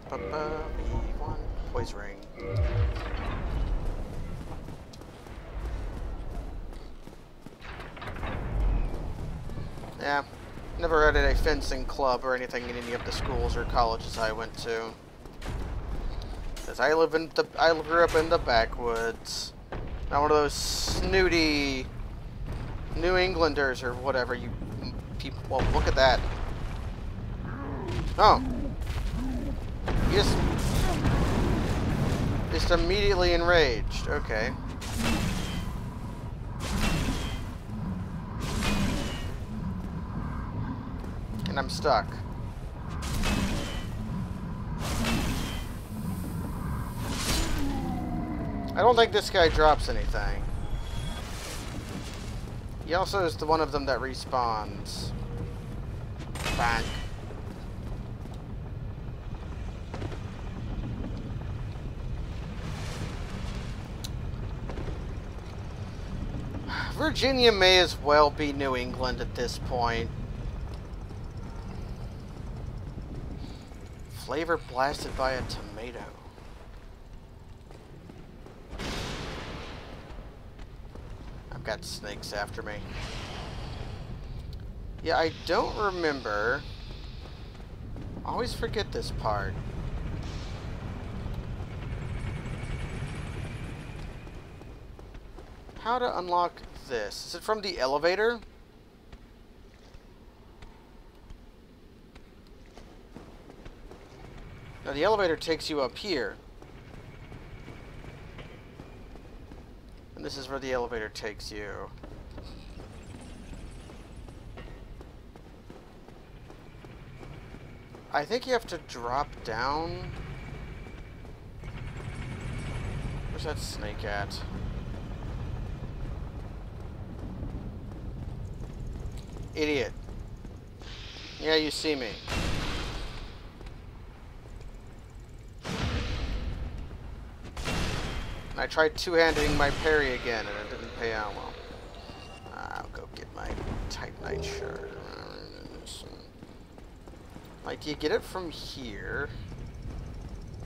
B1 poise ring. Yeah, never had a fencing club or anything in any of the schools or colleges I went to. Because I grew up in the backwoods. Not one of those snooty New Englanders or whatever you people. Well, look at that. Oh. Just immediately enraged. Okay. And I'm stuck. I don't think this guy drops anything. He also is the one of them that respawns. Bang. Virginia may as well be New England at this point. Flavor blasted by a tomato. I've got snakes after me. Yeah, I don't remember. I always forget this part. How to unlock this? Is it from the elevator? Now the elevator takes you up here. And this is where the elevator takes you. I think you have to drop down. Where's that snake at? Idiot. Yeah, you see me. And I tried two-handing my parry again, and it didn't pay out well. I'll go get my Titanite shard. Like, do you get it from here?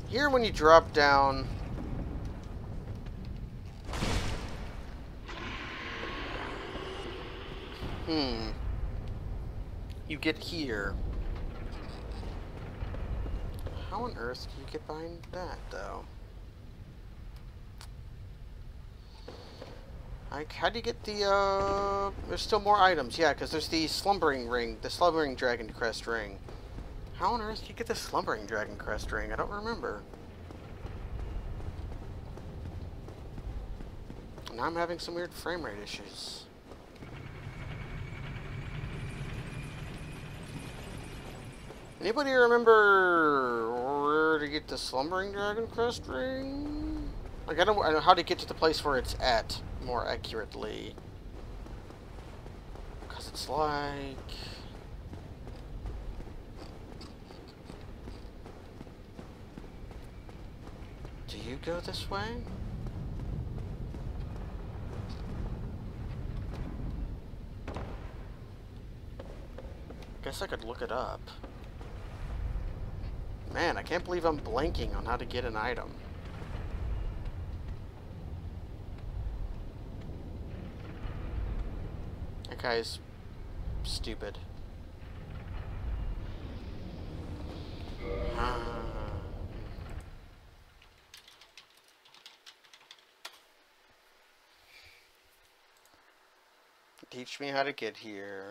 Here, when you drop down... You get here. How on earth do you get behind that, though? Like, how do you get the, there's still more items. Yeah, because there's the slumbering ring, the slumbering dragon crest ring. How on earth do you get the slumbering dragon crest ring? I don't remember. Now I'm having some weird frame rate issues. Anybody remember where to get the slumbering dragon crest ring? Like, I know how to get to the place where it's at more accurately. Because it's like... Do you go this way? Guess I could look it up. Man, I can't believe I'm blanking on how to get an item. That guy's stupid. Teach me how to get here.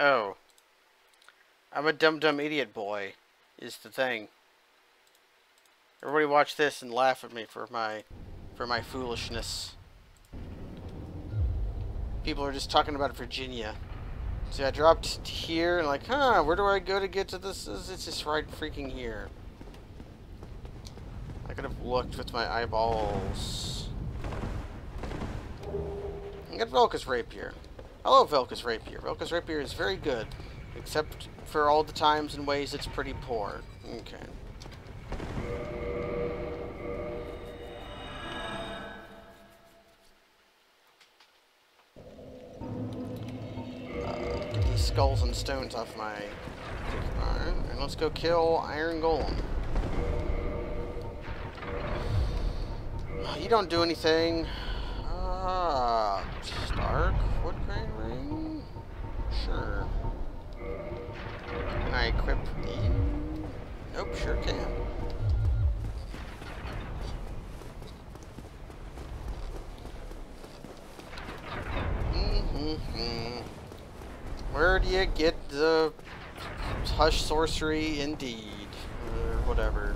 Oh. I'm a dumb idiot boy, is the thing. Everybody watch this and laugh at me for my foolishness. People are just talking about Virginia. See, I dropped here and like, where do I go to get to this? It's just right freaking here. I could have looked with my eyeballs. I got Velka's Rapier. Hello, Velka's Rapier. Velka's Rapier is very good, except for all the times and ways it's pretty poor. Okay. skulls and stones off my... Alright, and let's go kill Iron Golem. You don't do anything. Stark? Wood grain ring? Sure. Can I equip you? Nope, sure can. Where do you get the hush sorcery? Indeed. Or whatever.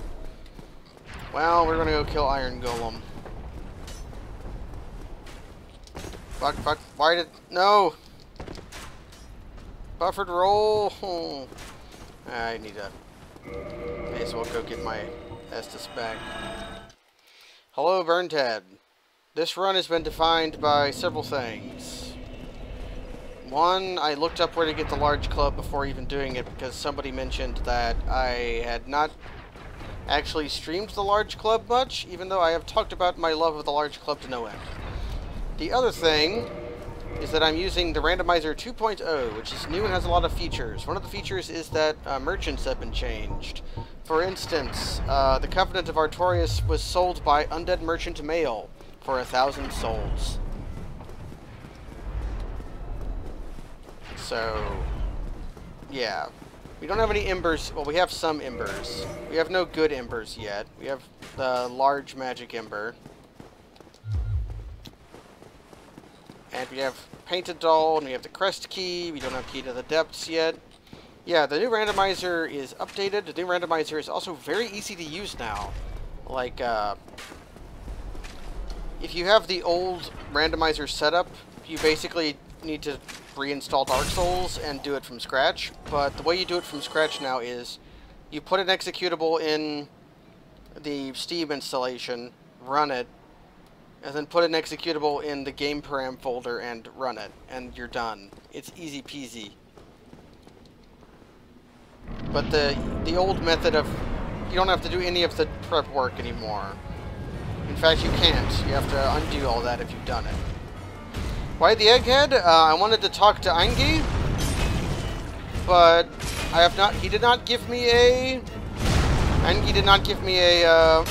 Well, we're gonna go kill Iron Golem. Fuck, fuck, why did... No! Buffered roll! I need to... May as well go get my Estus back. Hello, Burntad. This run has been defined by several things. One, I looked up where to get the large club before even doing it because somebody mentioned that I had not actually streamed the large club much, even though I have talked about my love of the large club to no end. The other thing is that I'm using the randomizer 2.0, which is new and has a lot of features. One of the features is that merchants have been changed. For instance, the Covenant of Artorias was sold by Undead Merchant Mail for 1,000 souls. So, yeah. We don't have any embers. Well, we have some embers. We have no good embers yet. We have the large magic ember. And we have Painted Doll, and we have the Crest Key. We don't have Key to the Depths yet. Yeah, the new randomizer is updated. The new randomizer is also very easy to use now. Like, if you have the old randomizer setup, you basically need to reinstall Dark Souls and do it from scratch. But the way you do it from scratch now is you put an executable in the Steam installation, run it, and then put an executable in the game param folder and run it, and you're done. It's easy peasy. But the old method of, you don't have to do any of the prep work anymore. In fact, you can't. You have to undo all that if you've done it. Why the egghead? I wanted to talk to Angi, but I have not. He did not give me a. Angi did not give me a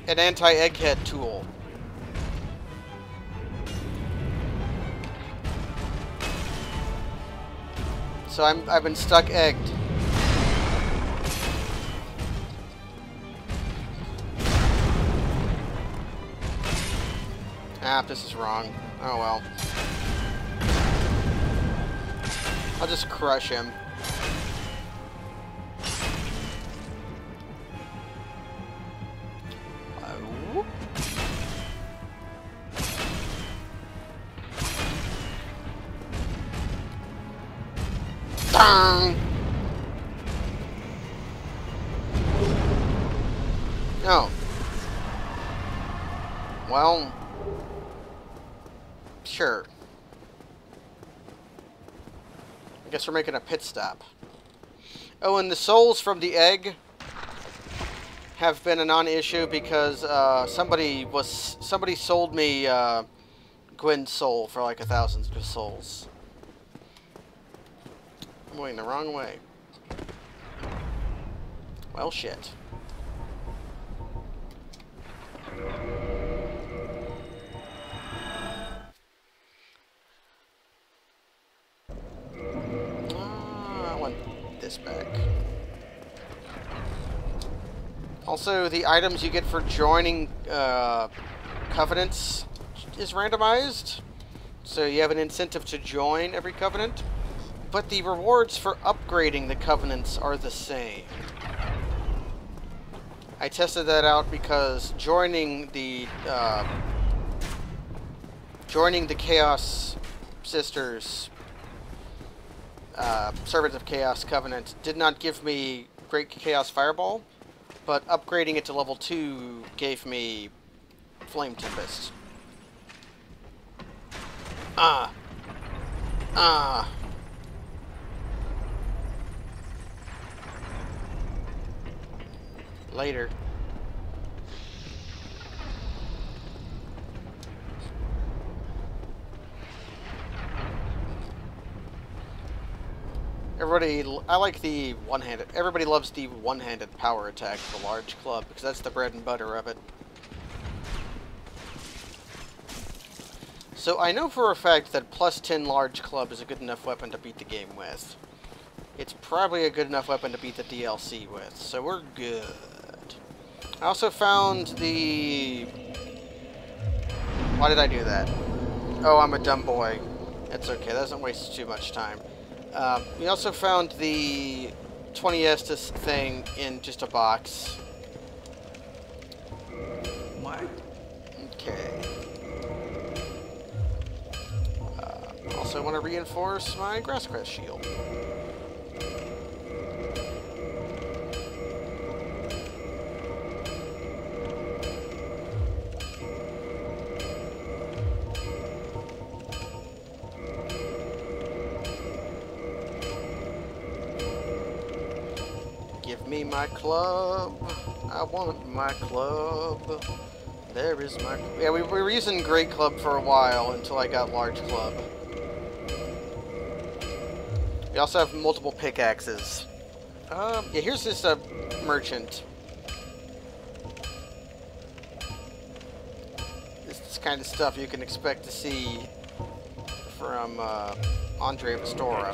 an anti-egghead tool. So I've been stuck egged. Ah, this is wrong. Oh well. I'll just crush him. Whoop. Dang! Oh. Well. Sure. I guess we're making a pit stop. Oh, and the souls from the egg have been a non-issue because somebody sold me Gwen's soul for like 1,000 souls. I'm going the wrong way. Well, shit. I want this back. Also, the items you get for joining covenants is randomized, so you have an incentive to join every covenant, but the rewards for upgrading the covenants are the same. I tested that out because joining the Chaos Sisters Servants of Chaos Covenant did not give me Great Chaos Fireball, but upgrading it to level 2 gave me Flame Tempest. Later. I like the one-handed. Everybody loves the one-handed power attack, the large club, because that's the bread and butter of it. So I know for a fact that plus 10 large club is a good enough weapon to beat the game with. It's probably a good enough weapon to beat the DLC with, so we're good. I also found the... Why did I do that? Oh, I'm a dumb boy. It's okay, that doesn't waste too much time. We also found the 20 Estus thing in just a box. What? Okay. Also want to reinforce my Grasscrest shield. Give me my club. I want my club. There is my... Yeah, we were using Great Club for a while until I got Large Club. We also have multiple pickaxes. Yeah, here's this merchant. This is kind of stuff you can expect to see from Andre Vestora.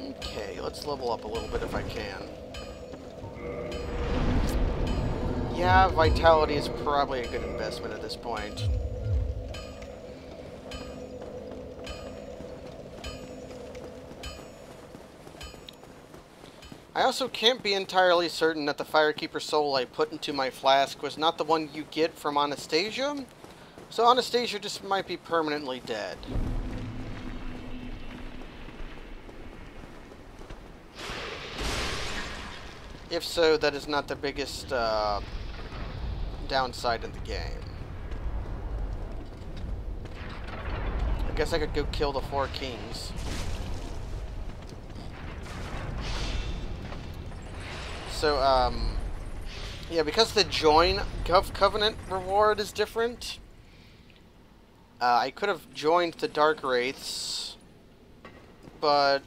Okay, let's level up a little bit if I can. Yeah, Vitality is probably a good investment at this point. I also can't be entirely certain that the Firekeeper soul I put into my flask was not the one you get from Anastasia, so Anastasia just might be permanently dead. If so, that is not the biggest downside in the game. I guess I could go kill the 4 kings. So, yeah, because the join Covenant reward is different, I could have joined the Dark Wraiths, but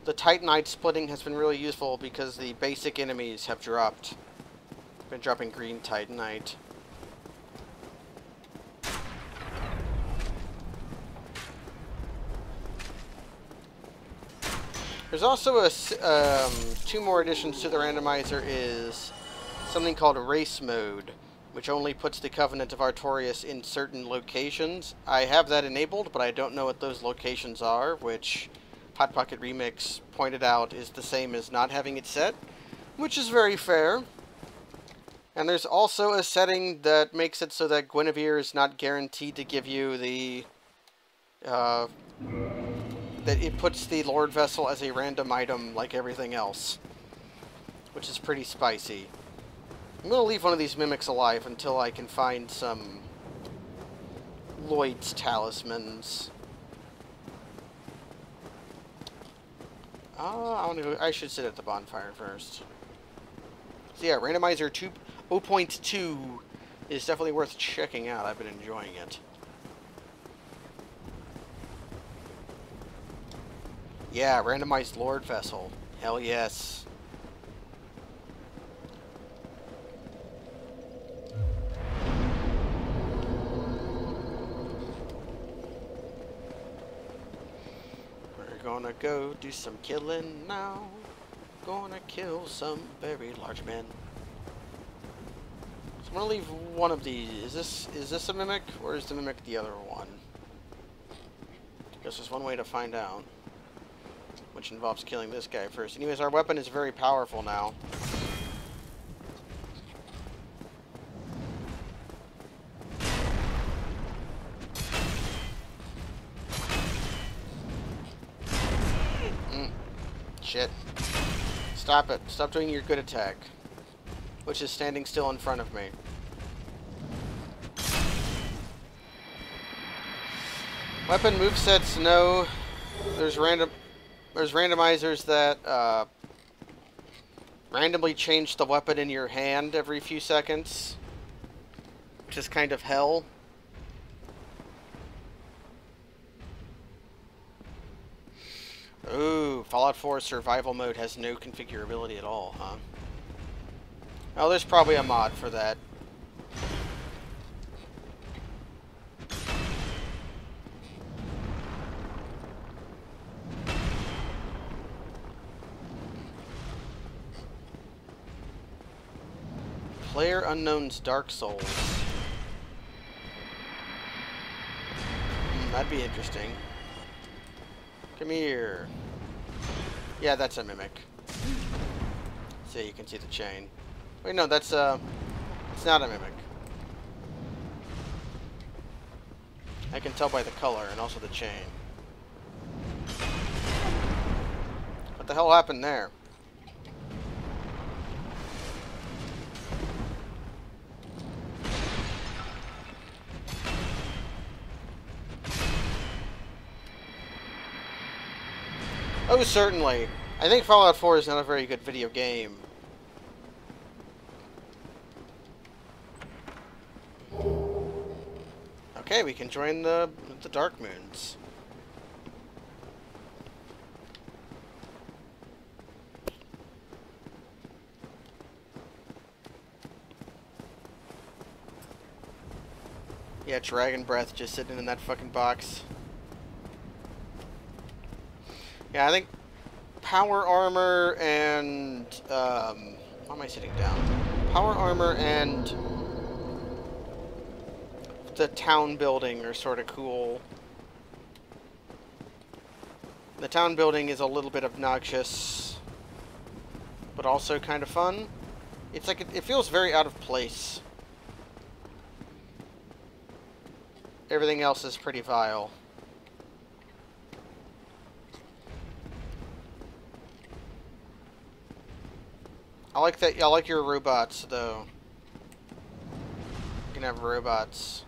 the Titanite splitting has been really useful because the basic enemies have dropped. Been dropping green Titanite. There's also a 2 more additions to the randomizer is something called race mode, which only puts the Covenant of Artorias in certain locations. I have that enabled, but I don't know what those locations are, which Hot Pocket Remix pointed out is the same as not having it set, which is very fair. And there's also a setting that makes it so that Guinevere is not guaranteed to give you the that it puts the Lord Vessel as a random item like everything else, which is pretty spicy. I'm going to leave one of these mimics alive until I can find some Lloyd's talismans. I should sit at the bonfire first. So yeah, randomizer 0.2 is definitely worth checking out. I've been enjoying it. Yeah, randomized Lord Vessel. Hell yes. We're gonna go do some killing now. Gonna kill some very large men. So I'm gonna leave one of these. Is this a mimic, or is the mimic the other one? Guess there's one way to find out, which involves killing this guy first. Anyways, our weapon is very powerful now. Shit. Stop it. Stop doing your good attack, which is standing still in front of me. Weapon movesets, no. There's randomizers that randomly change the weapon in your hand every few seconds, which is kind of hell. Fallout 4 survival mode has no configurability at all, huh? Oh, there's probably a mod for that. PlayerUnknown's Dark Souls. That'd be interesting. Come here. Yeah, that's a mimic. See, you can see the chain. Wait, no, that's it's not a mimic. I can tell by the color and also the chain. What the hell happened there? Oh, certainly. I think Fallout 4 is not a very good video game. Okay, we can join the Dark Moons. Yeah, Dragon Breath just sitting in that fucking box. Yeah, I think power armor and, why am I sitting down? Power armor and the town building are sort of cool. The town building is a little bit obnoxious, but also kind of fun. It's like, it feels very out of place. Everything else is pretty vile. I like that. I like your robots, though. You can have robots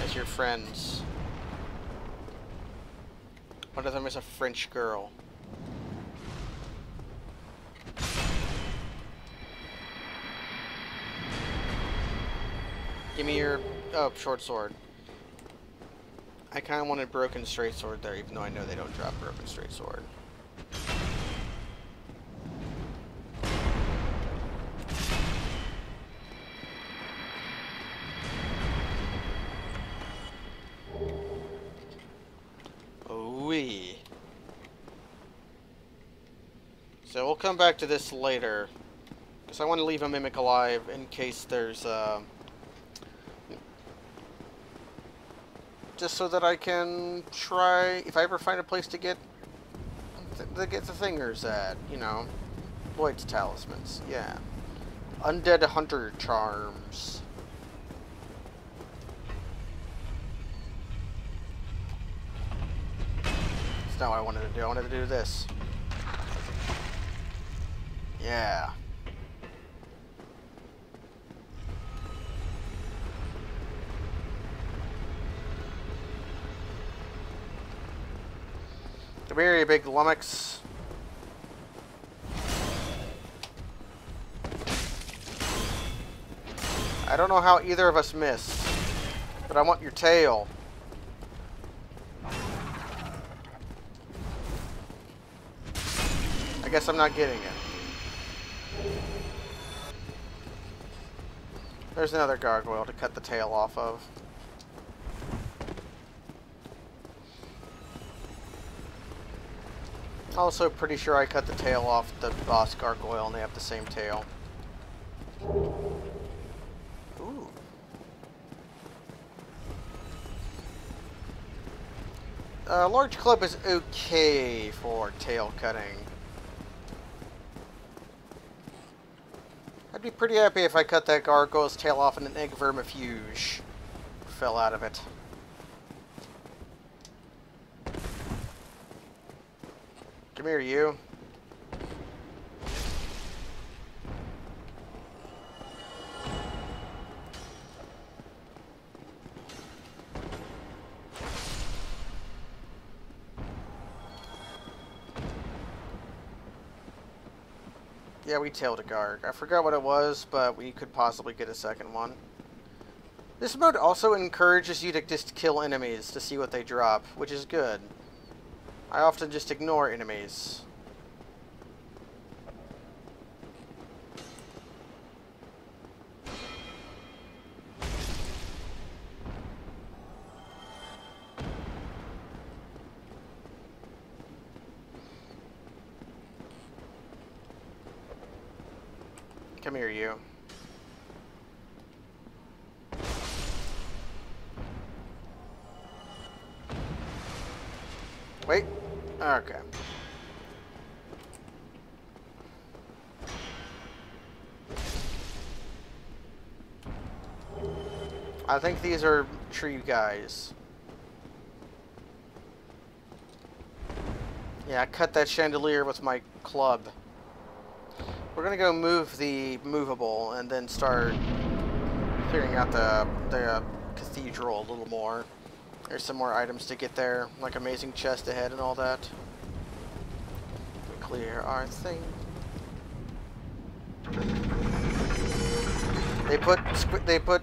as your friends. One of them is a French girl. Give me your... oh, short sword. I kind of wanted broken straight sword there, even though I know they don't drop broken straight sword. So we'll come back to this later, because I want to leave a mimic alive in case there's just so that I can try, if I ever find a place to get the thingers at, you know, Lloyd's talismans. Yeah, undead hunter charms. That's not what I wanted to do. I wanted to do this. Yeah. Come here, you big lummox. I don't know how either of us missed, but I want your tail. I guess I'm not getting it. There's another gargoyle to cut the tail off of. Also pretty sure I cut the tail off the boss gargoyle and they have the same tail. Ooh. Large club is okay for tail cutting. I'd be pretty happy if I cut that gargoyle's tail off and an egg vermifuge fell out of it. Come here, you. Yeah, we tailed a Garg. I forgot what it was, but we could possibly get a second one. This mode also encourages you to just kill enemies to see what they drop, which is good. I often just ignore enemies. Come here, you. Wait. Okay. I think these are tree guys. Yeah, I cut that chandelier with my club. We're gonna go move the movable and then start clearing out the cathedral a little more. There's some more items to get there, like amazing chest ahead and all that. Clear our thing. They put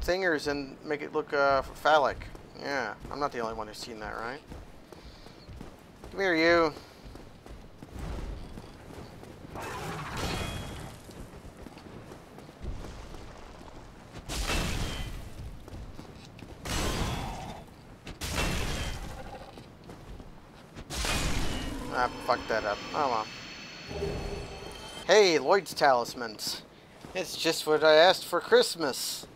thingers and make it look phallic. Yeah, I'm not the only one who's seen that, right? Come here, you. Ah, fucked that up. Oh well. Hey, Lloyd's talismans. It's just what I asked for Christmas.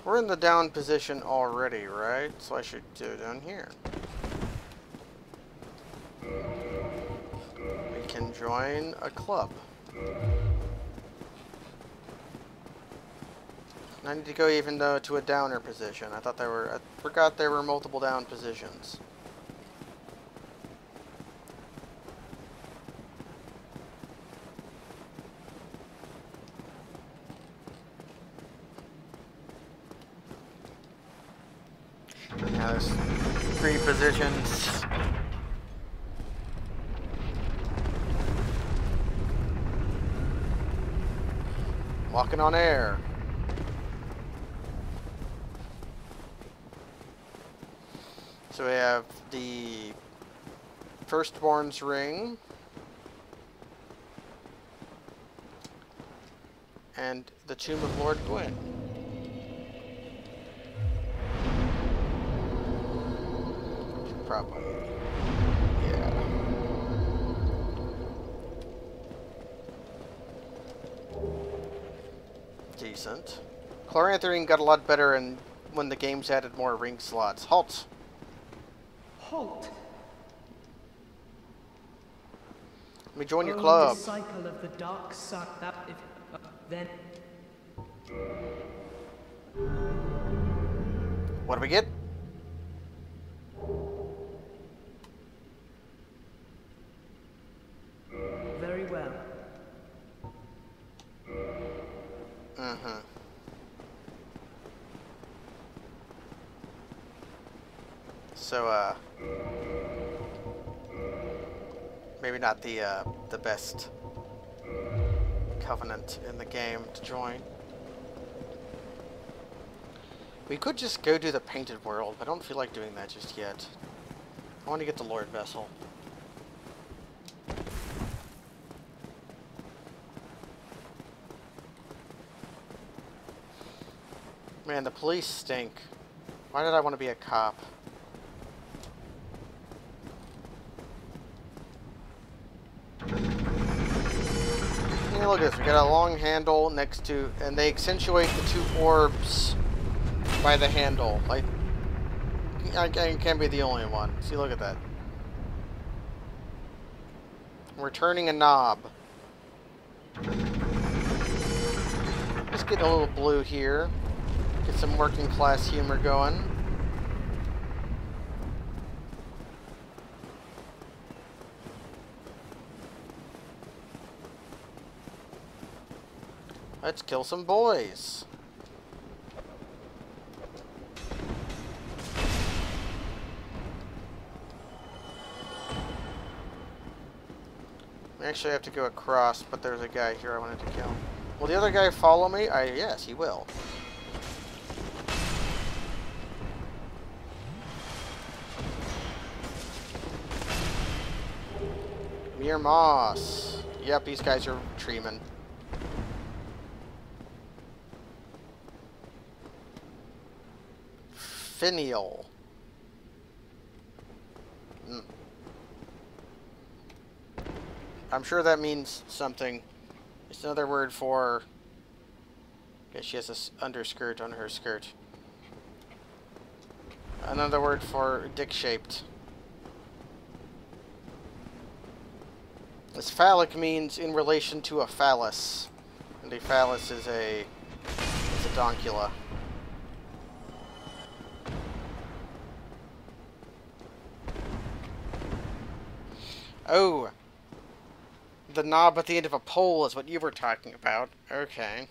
We're in the down position already, right? So I should do it down here. We can join a club. I need to go even though to a downer position. I forgot there were multiple down positions. Yeah, there's 3 positions. Walking on air. So we have the Firstborn's Ring and the Tomb of Lord Gwyn. Probably. Yeah. Decent. Chloranthrine got a lot better when the games added more ring slots. Halt! Halt! Let me join your club. Disciple of the dark side, that if then. What do we get? Very well. So, maybe not the best covenant in the game to join. We could just go do the painted world, but I don't feel like doing that just yet. I want to get the Lord Vessel. Man, the police stink. Why did I want to be a cop? Hey, look at this. We got a long handle next to, and they accentuate the 2 orbs by the handle. Like, I can't be the only one. See, look at that. We're turning a knob. Let's get a little blue here. Get some working class humor going. Let's kill some boys. We actually have to go across, but there's a guy here I wanted to kill. Will the other guy follow me? Yes, he will. Mere moss. Yep, these guys are treemen. Finial. I'm sure that means something. It's another word for... Okay, she has this underskirt on her skirt. Another word for dick-shaped. This phallic means in relation to a phallus. And a phallus is a doncula. Oh! The knob at the end of a pole is what you were talking about. Okay.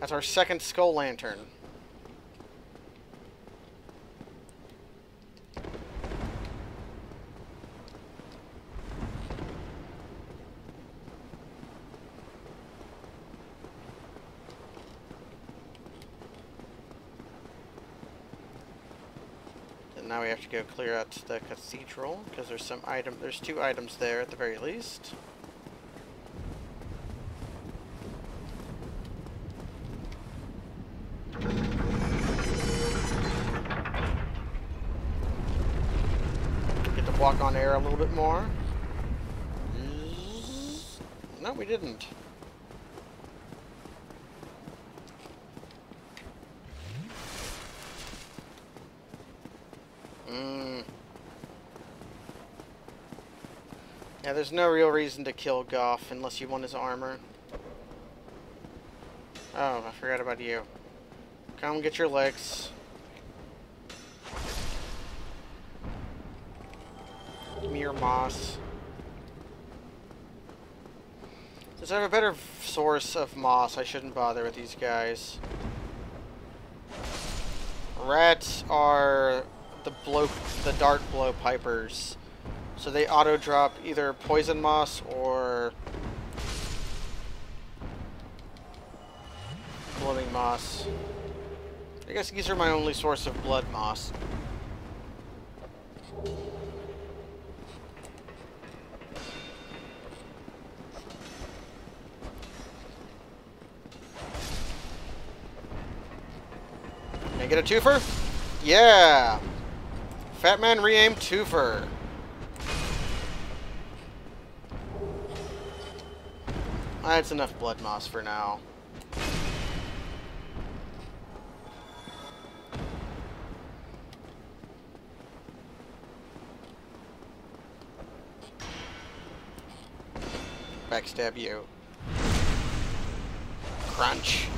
That's our second skull lantern. Now we have to go clear out the cathedral because there's two items there at the very least. Get to walk on air a little bit more. No, we didn't. Yeah, there's no real reason to kill Goff unless you want his armor. Oh, I forgot about you. Come get your legs. Give me your moss. Since I have a better source of moss, I shouldn't bother with these guys. Rats are the dart blow pipers. So they auto-drop either poison moss or glowing moss. I guess these are my only source of blood moss. Can I get a twofer? Yeah! Fat Man re-aim twofer. That's enough blood moss for now. Backstab you. Crunch.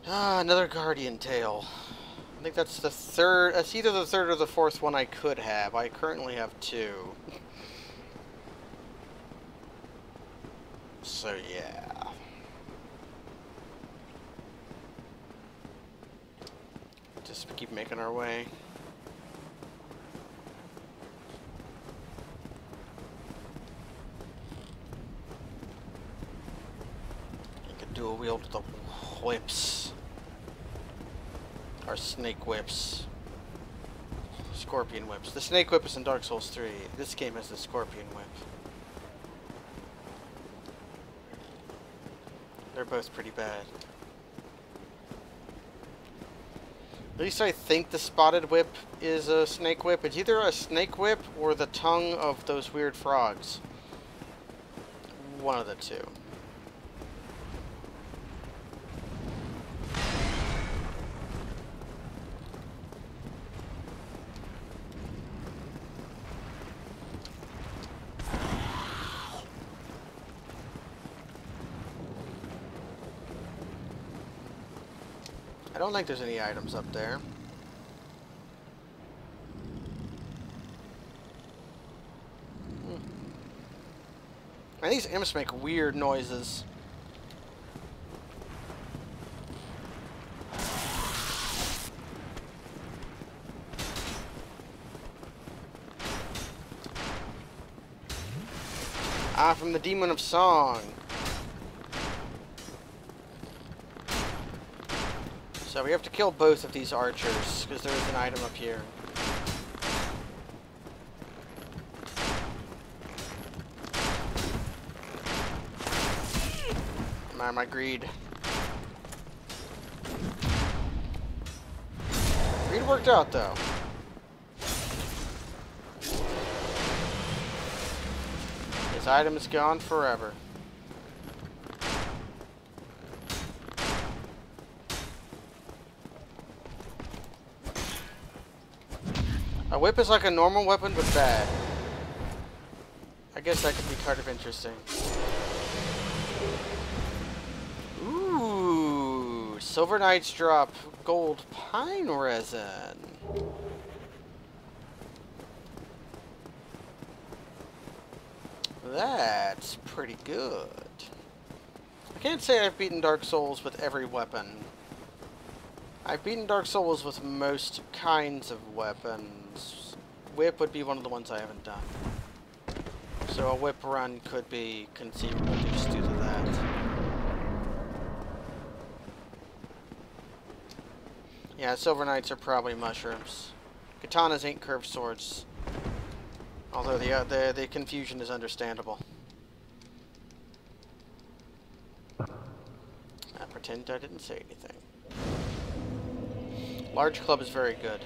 Ah, another guardian tail. I think that's the third. That's either the third or the fourth one I could have. I currently have two. So yeah. Just keep making our way. You could dual wield the whips. Or snake whips. Scorpion whips. The snake whip is in Dark Souls 3. This game has the scorpion whip. They're both pretty bad. At least I think the spotted whip is a snake whip. It's either a snake whip or the tongue of those weird frogs. One of the two. I don't think there's any items up there. And these imps make weird noises. Ah, from the Demon of Song. So we have to kill both of these archers, because there is an item up here. My greed. Greed worked out, though. This item is gone forever. A whip is like a normal weapon, but bad. I guess that could be kind of interesting. Ooh, Silver Knights drop gold pine resin. That's pretty good. I can't say I've beaten Dark Souls with every weapon. I've beaten Dark Souls with most kinds of weapons. Whip would be one of the ones I haven't done. So a whip run could be conceivable just due to that. Yeah, Silver Knights are probably mushrooms. Katanas ain't curved swords. Although the confusion is understandable. I pretend I didn't say anything. Large club is very good.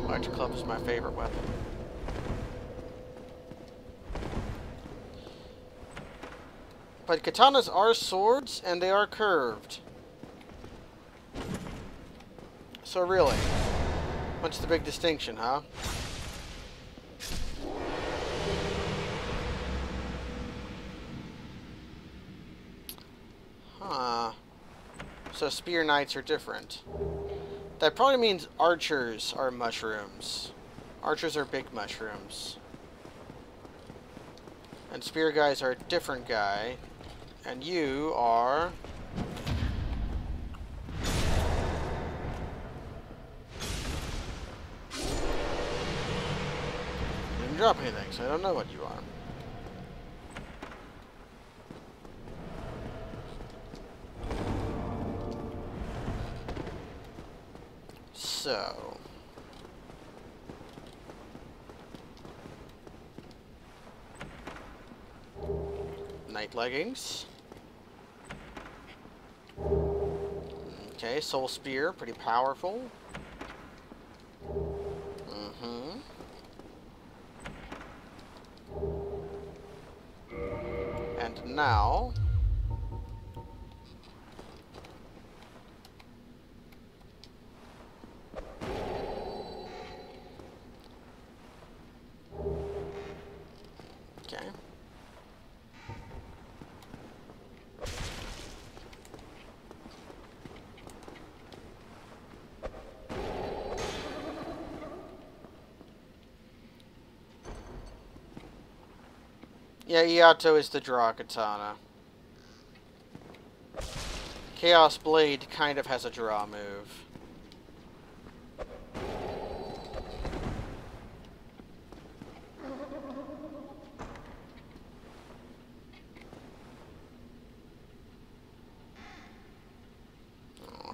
Large club is my favorite weapon. But katanas are swords, and they are curved. So really, what's the big distinction, huh? Huh. So spear knights are different. That probably means archers are mushrooms. Archers are big mushrooms. And spear guys are a different guy. And you are... didn't drop anything, so I don't know what you are. So... Night leggings. Okay, soul spear, pretty powerful. Mm-hmm. And now... Okay. Yeah, Iato is the draw katana. Chaos Blade kind of has a draw move.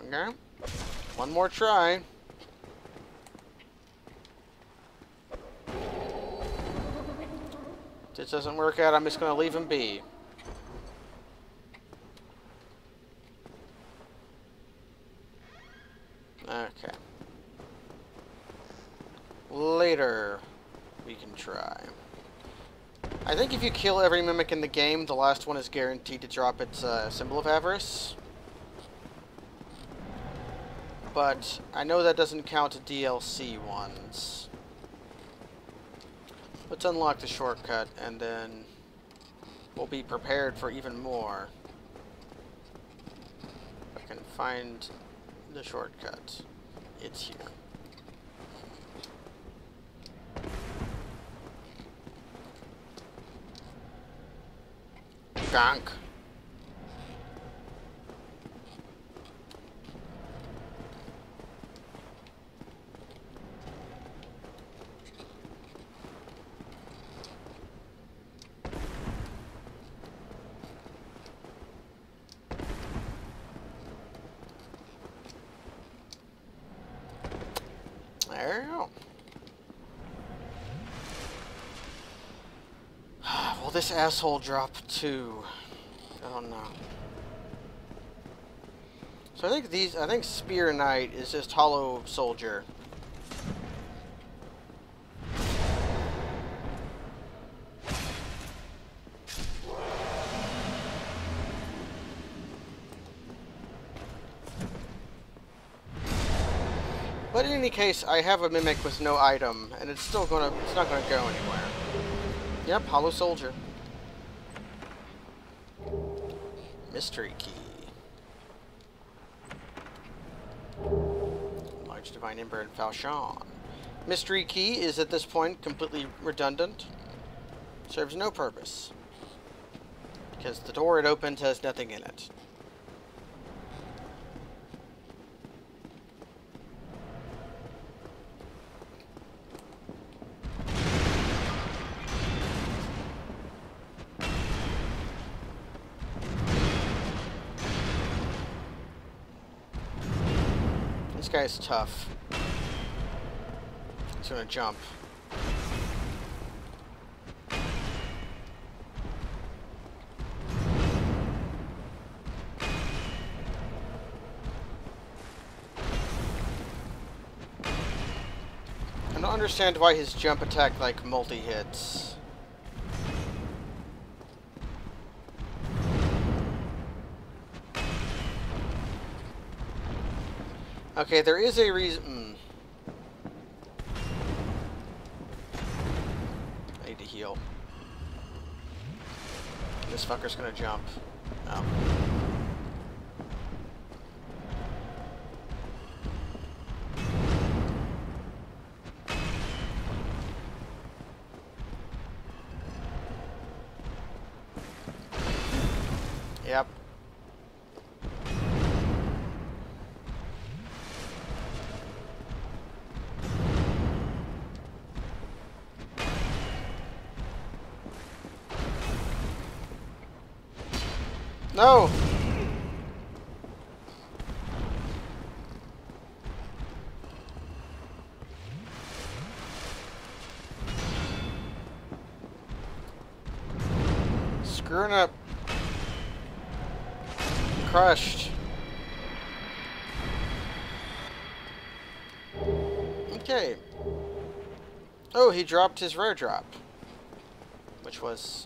Okay. One more try. If this doesn't work out, I'm just going to leave him be. Okay. Later, we can try. I think if you kill every mimic in the game, the last one is guaranteed to drop its symbol of avarice. But I know that doesn't count DLC ones. Let's unlock the shortcut, and then we'll be prepared for even more. If I can find the shortcut. It's here. Gonk. Will this asshole drop too? I don't know. So I think Spear Knight is just Hollow Soldier. But in any case, I have a Mimic with no item, and it's not gonna go anywhere. Yep, Hollow Soldier. Mystery Key. Large Divine Ember and Falchion. Mystery Key is at this point completely redundant. Serves no purpose. Because the door it opens has nothing in it. This guy's tough. He's gonna jump. I don't understand why his jump attack like multi-hits. Okay, there is a reason. I need to heal. This fucker's gonna jump. Oh. Yep. No! Screwing up. Crushed. Okay. Oh, he dropped his rare drop. Which was...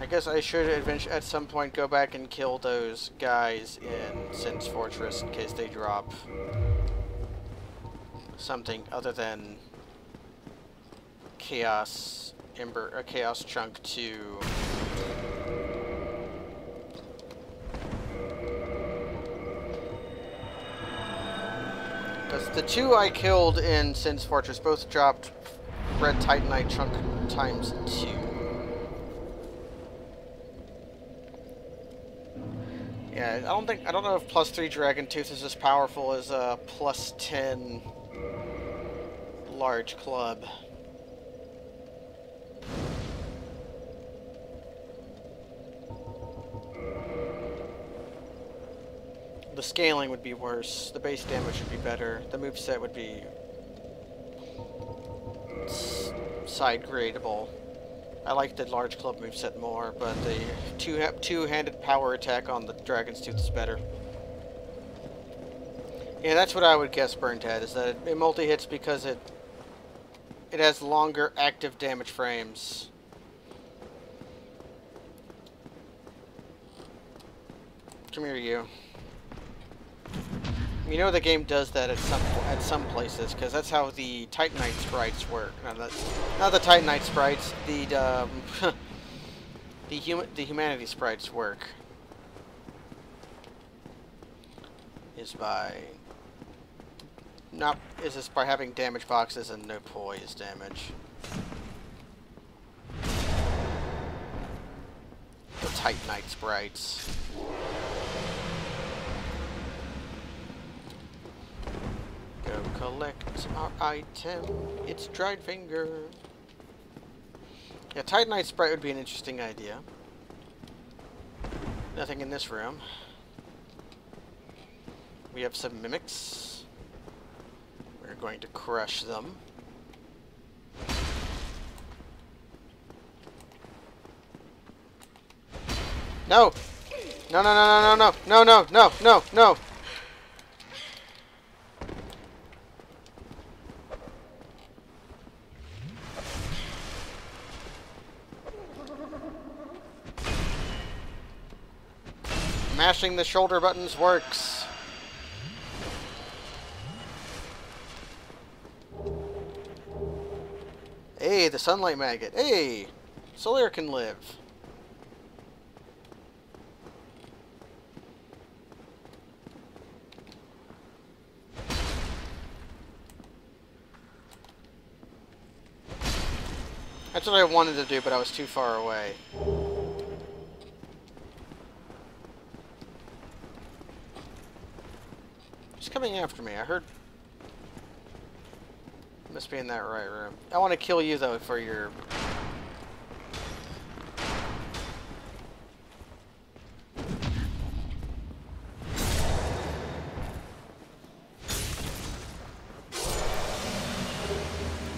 I guess I should at some point go back and kill those guys in Sin's Fortress in case they drop something other than Chaos Ember, or Chaos Chunk 2. Because the two I killed in Sin's Fortress both dropped Red Titanite Chunk times 2. Yeah, I don't know if +3 Dragon Tooth is as powerful as a +10 large club. The scaling would be worse. The base damage would be better. The moveset would be side gradable. I like the large club moveset more, but the two-handed power attack on the Dragon's Tooth is better. Yeah, that's what I would guess Burnt had, is that it multi-hits because it has longer active damage frames. Come here, you. You know the game does that at some places, because that's how the Titanite sprites work. No, not the Titanite sprites. The the humanity sprites work is just by having damage boxes and no poise damage. The Titanite sprites. Go collect our item. It's Dried Finger. Yeah, Titanite sprite would be an interesting idea. Nothing in this room. We have some mimics. We're going to crush them. No! No, no, no, no, no, no, no, no, no, no! Mashing the shoulder buttons works. Hey, the sunlight maggot. Hey! Solaire can live. That's what I wanted to do, but I was too far away. He's coming after me. I heard... Must be in that right room. I want to kill you, though, for your...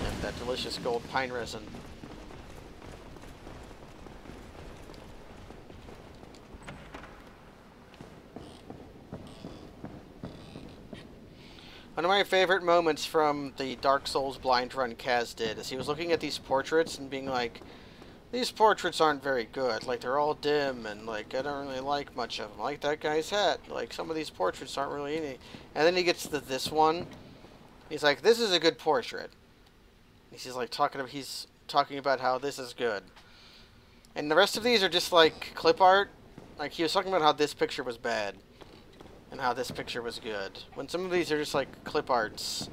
And that delicious gold pine resin. One of my favorite moments from the Dark Souls blind run Kaz did is he was looking at these portraits and being like, these portraits aren't very good. Like, they're all dim and, like, I don't really like much of them. Like that guy's hat. Like, some of these portraits aren't really any. And then he gets to this one. He's like, this is a good portrait. He's like he's talking about how this is good. And the rest of these are just, like, clip art. Like, he was talking about how this picture was bad. And how this picture was good. When some of these are just like clip arts.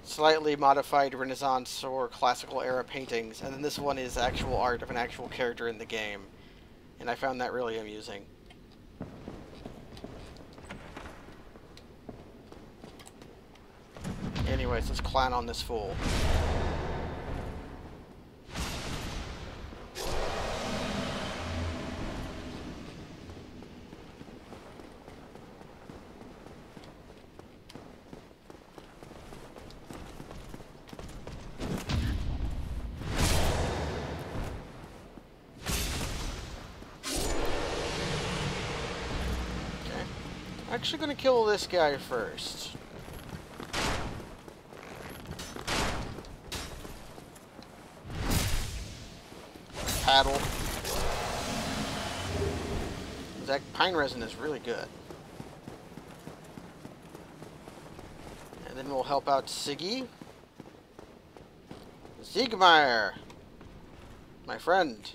Slightly modified Renaissance or classical era paintings. And then this one is actual art of an actual character in the game. And I found that really amusing. Anyways, let's clown on this fool. Actually gonna kill this guy first. Paddle. That pine resin is really good. And then we'll help out Siggy. Siegmeyer! My friend.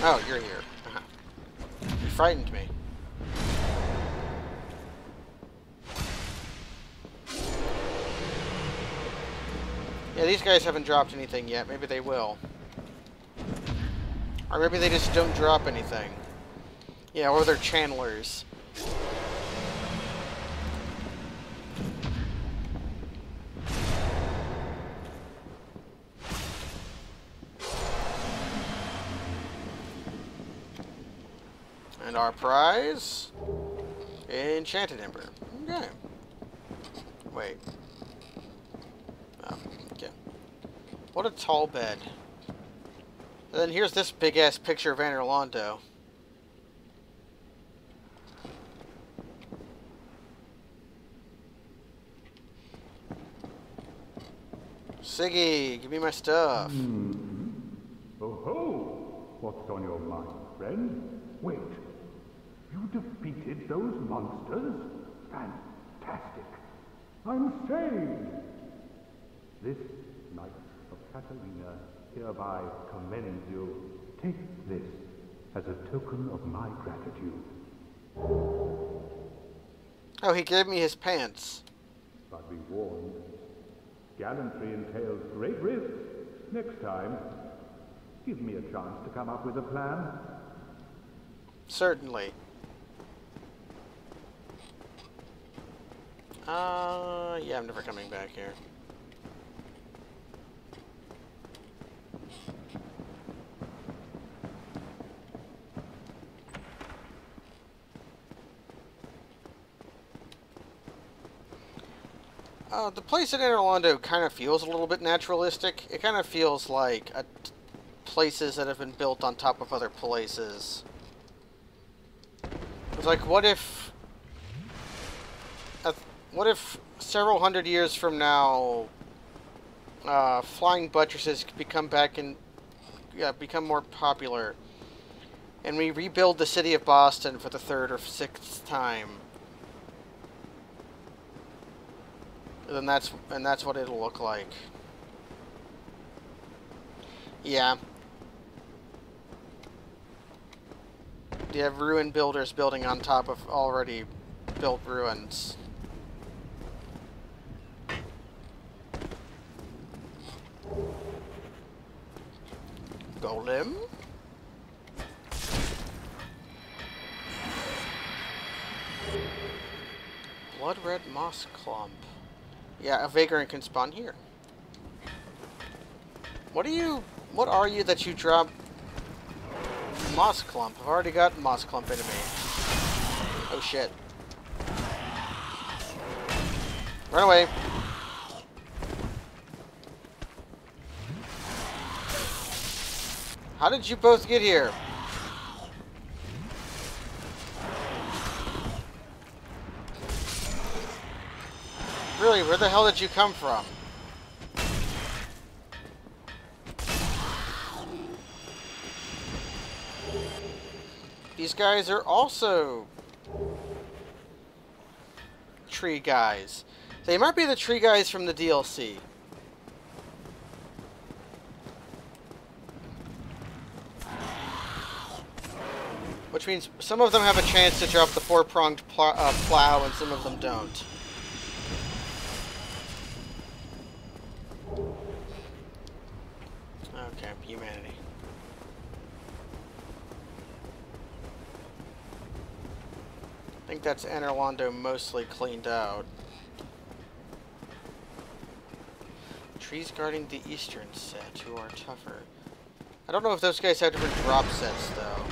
Oh, you're here. You frightened me. Yeah, these guys haven't dropped anything yet. Maybe they will. Or maybe they just don't drop anything. Yeah, or they're channelers. And our prize? Enchanted Ember. Okay. Wait. Oh, okay. What a tall bed. And then here's this big-ass picture of Anorlando. Siggy, give me my stuff. Oh ho! What's on your mind, friend? Wait. You defeated those monsters? Fantastic. I'm saved. This Knight of Catalina hereby commends you. Take this as a token of my gratitude. Oh, he gave me his pants. But be warned, gallantry entails great risks. Next time, give me a chance to come up with a plan. Certainly. Yeah, I'm never coming back here. The place in Orlando kind of feels a little bit naturalistic. It kind of feels like places that have been built on top of other places. It's like, what if several hundred years from now, flying buttresses become more popular, and we rebuild the city of Boston for the 3rd or 6th time? And that's what it'll look like. Yeah. You have ruin builders building on top of already built ruins. Golem? Blood red moss clump. Yeah, a vagrant can spawn here. What are you that you drop moss clump? I've already got moss clump into me. Oh shit. Run away. How did you both get here? Really, where the hell did you come from? These guys are also tree guys. They might be the tree guys from the DLC. Which means some of them have a chance to drop the 4-pronged plow and some of them don't. Okay, humanity. I think that's Anorlando mostly cleaned out. Trees guarding the eastern set, who are tougher. I don't know if those guys have different drop sets, though.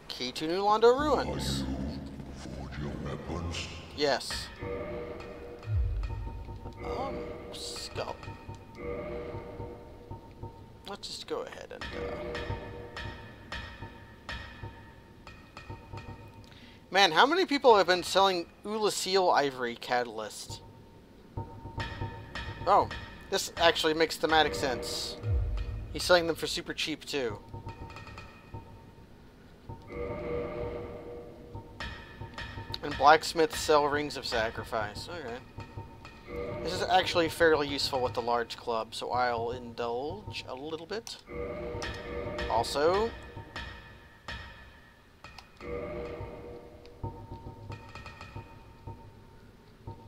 Key to New Londo Ruins. Forge your weapons. Yes. Skull. Let's just go ahead and, Man, how many people have been selling Ulysseal Ivory Catalyst? Oh, this actually makes thematic sense. He's selling them for super cheap, too. And blacksmiths sell Rings of Sacrifice. Okay. This is actually fairly useful with the large club, so I'll indulge a little bit. Also,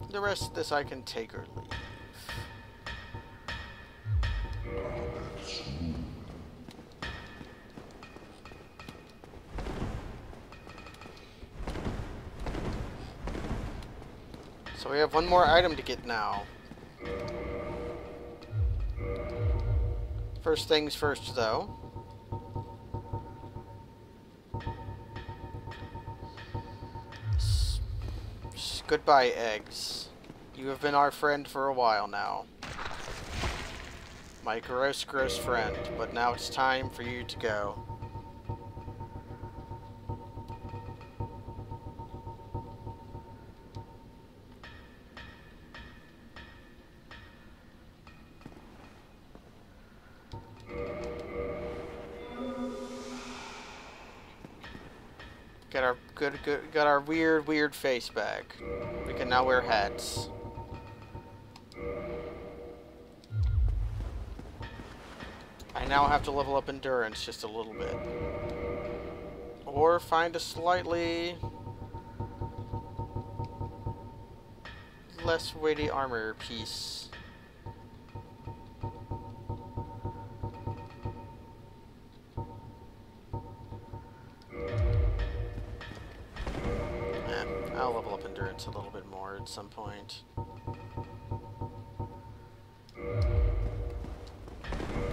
the rest of this I can take or leave. So we have one more item to get now. First things first, though. Goodbye, eggs. You have been our friend for a while now. My gross, gross friend. But now it's time for you to go. Got our weird face back. We can now wear hats. I now have to level up endurance just a little bit. Or find a slightly less weighty armor piece. I'll level up endurance a little bit more at some point.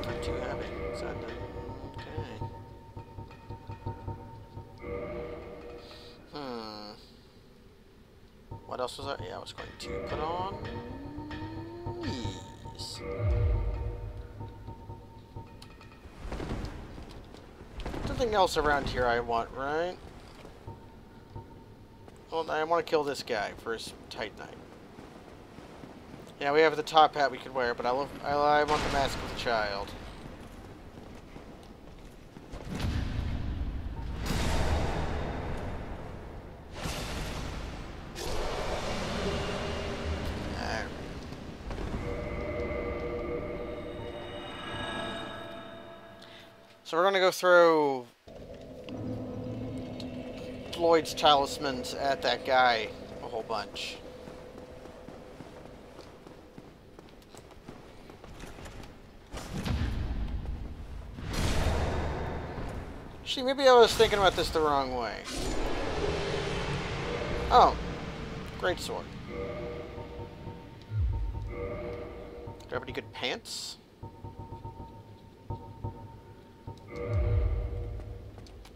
Not too heavy. Is that done? Okay. else was I? Yeah, I was going to put on these. Nothing else around here I want, right? Well, I want to kill this guy for his Tight Knight. Yeah, we have the top hat we could wear, but I want the mask of the child. So we're going to go throw Lloyd's talismans at that guy a whole bunch. Actually, maybe I was thinking about this the wrong way. Oh, great sword. Do I have any good pants?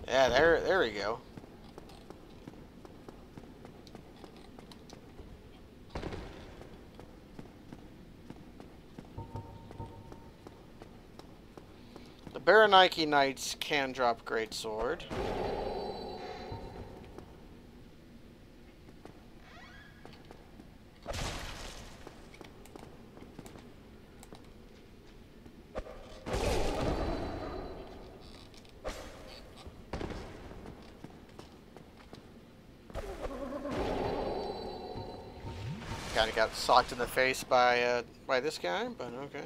Yeah, there we go. The Baraniki Knights can drop greatsword. Kind of got socked in the face by this guy, but okay.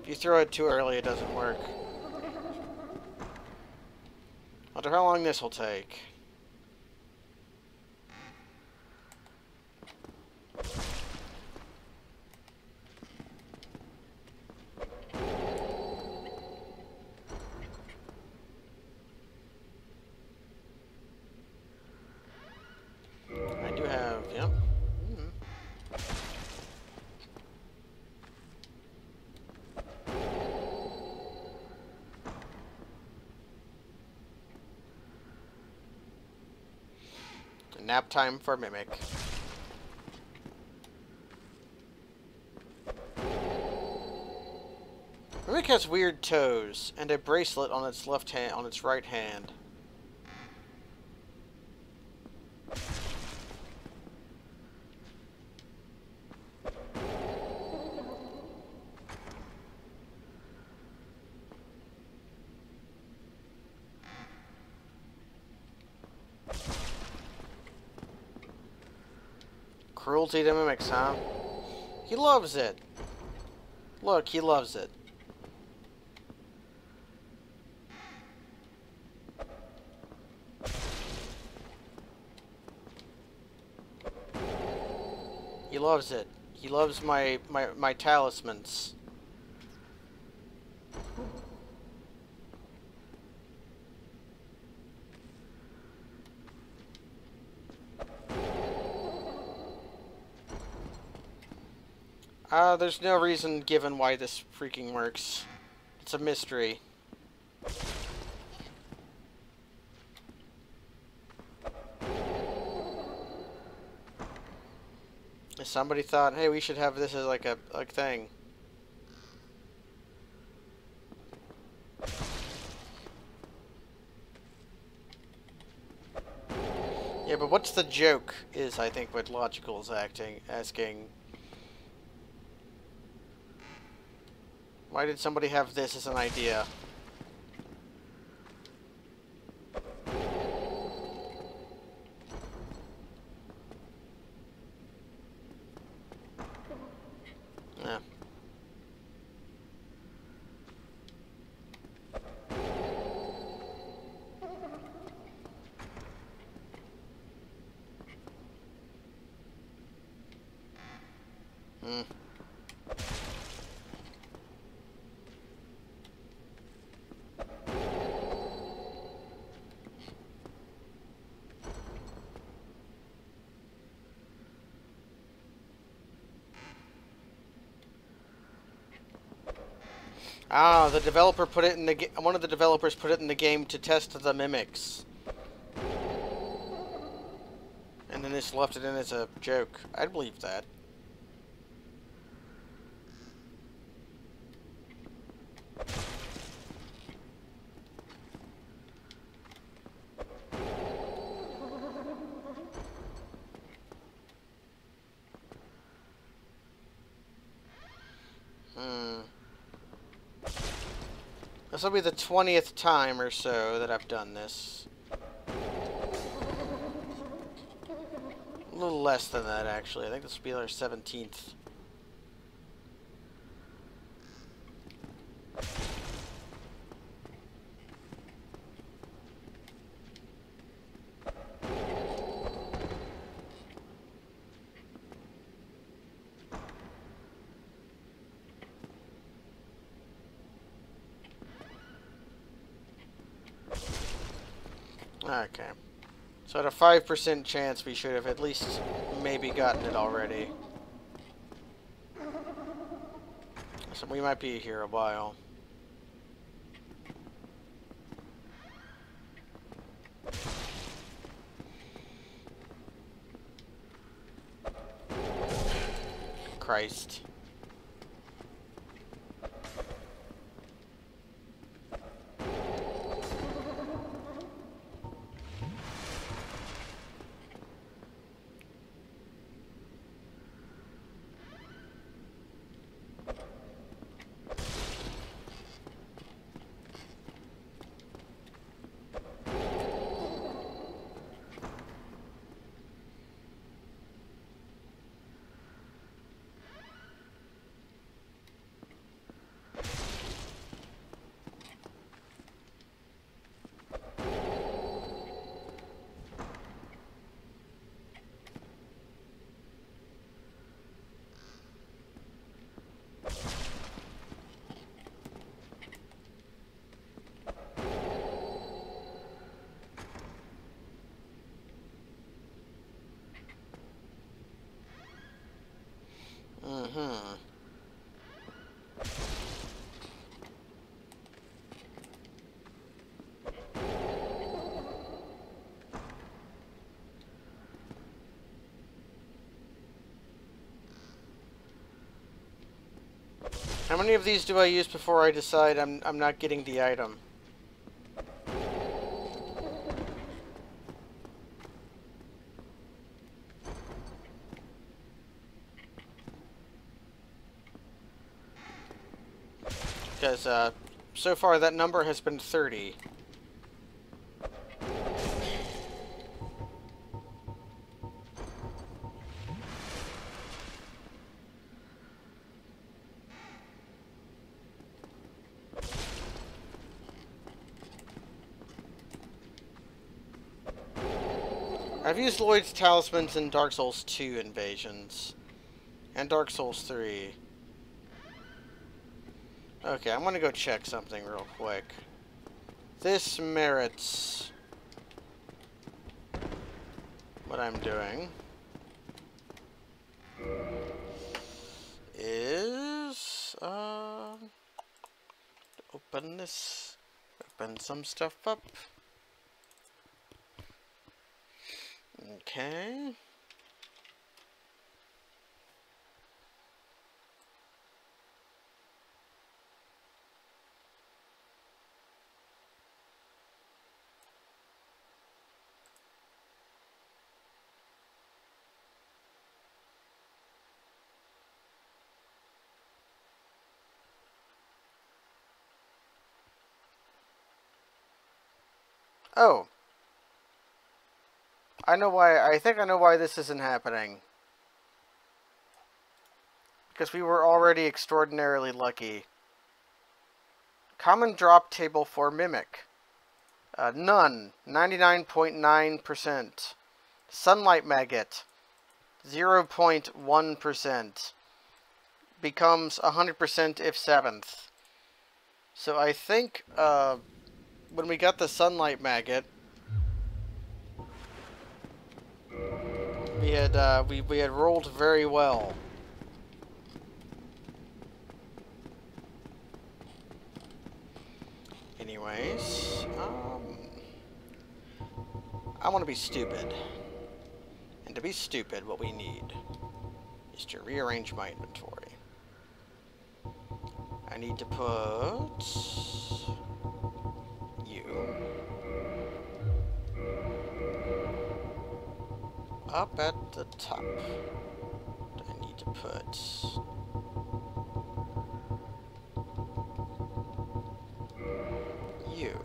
If you throw it too early, it doesn't work. Wonder how long this will take. I do have, yep. Nap time for Mimic. Mimic has weird toes and a bracelet on its left hand, on its right hand. Cruelty to mimics, huh? He loves it. Look, he loves it. He loves it. He loves my talismans. There's no reason given why this freaking works. It's a mystery. Somebody thought, hey, we should have this as like a thing. Yeah, but what's the joke is, I think, what Logical is asking. Why did somebody have this as an idea? Yeah. Ah, the developer put it in the one of the developers put it in the game to test the mimics. And then just left it in as a joke. I'd believe that. This will be the 20th time or so that I've done this. A little less than that, actually. I think this will be our 17th. Okay. So at a 5% chance, we should have at least maybe gotten it already. So we might be here a while. Christ. How many of these do I use before I decide I'm not getting the item? Because so far that number has been 30. I've used Lloyd's Talismans in Dark Souls 2 invasions. And Dark Souls 3. Okay, I'm gonna go check something real quick. This merits what I'm doing. Is, open this, open some stuff up. Okay. Oh. I know why, I think I know why this isn't happening. Because we were already extraordinarily lucky. Common drop table for Mimic. None, 99.9%. Sunlight Maggot, 0.1%. Becomes 100% if 7th. So I think, when we got the Sunlight Maggot, we had rolled very well. anyways, I want to be stupid. And to be stupid, what we need is to rearrange my inventory. I need to put you up at the top. I need to put you.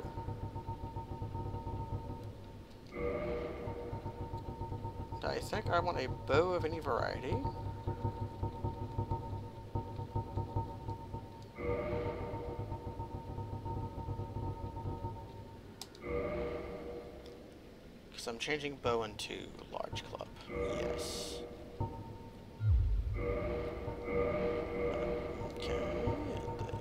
I think I want a bow of any variety. Because I'm changing bow into large club. Yes. Okay, and then...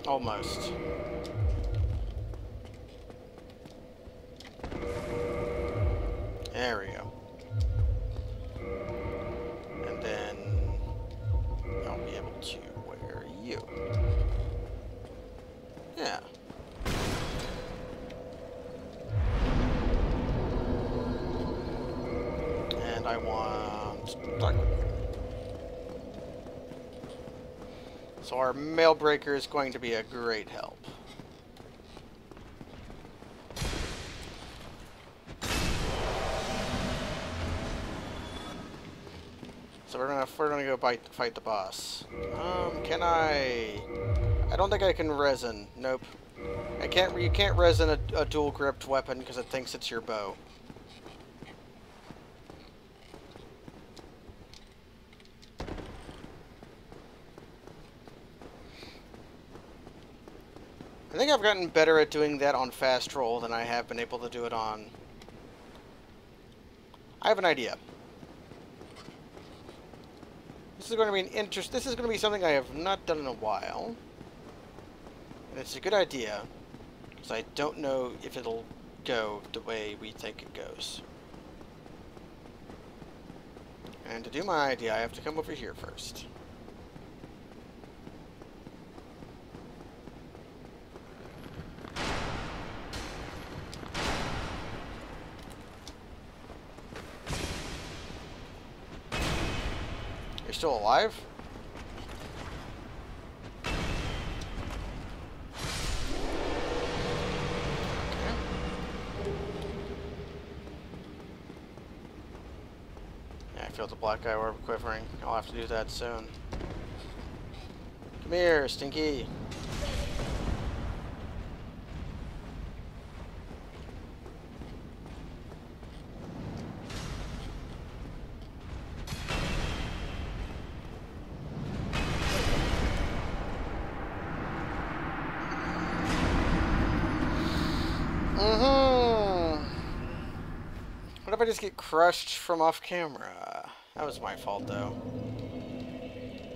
Almost. There we go. And then I'll be able to wear you. Yeah. And I want dark. So our mail breaker is going to be a great help. So we're gonna go fight the boss. Can I don't think I can resin. Nope. You can't resin a dual gripped weapon because it thinks it's your bow. I think I've gotten better at doing that on fast roll than I have been able to do it on... I have an idea. This is going to be this is going to be something I have not done in a while. And it's a good idea, because I don't know if it'll go the way we think it goes. And to do my idea, I have to come over here first. You're still alive? I feel the black eye orb quivering. I'll have to do that soon. Come here, Stinky. What if I just get crushed from off camera? That was my fault, though.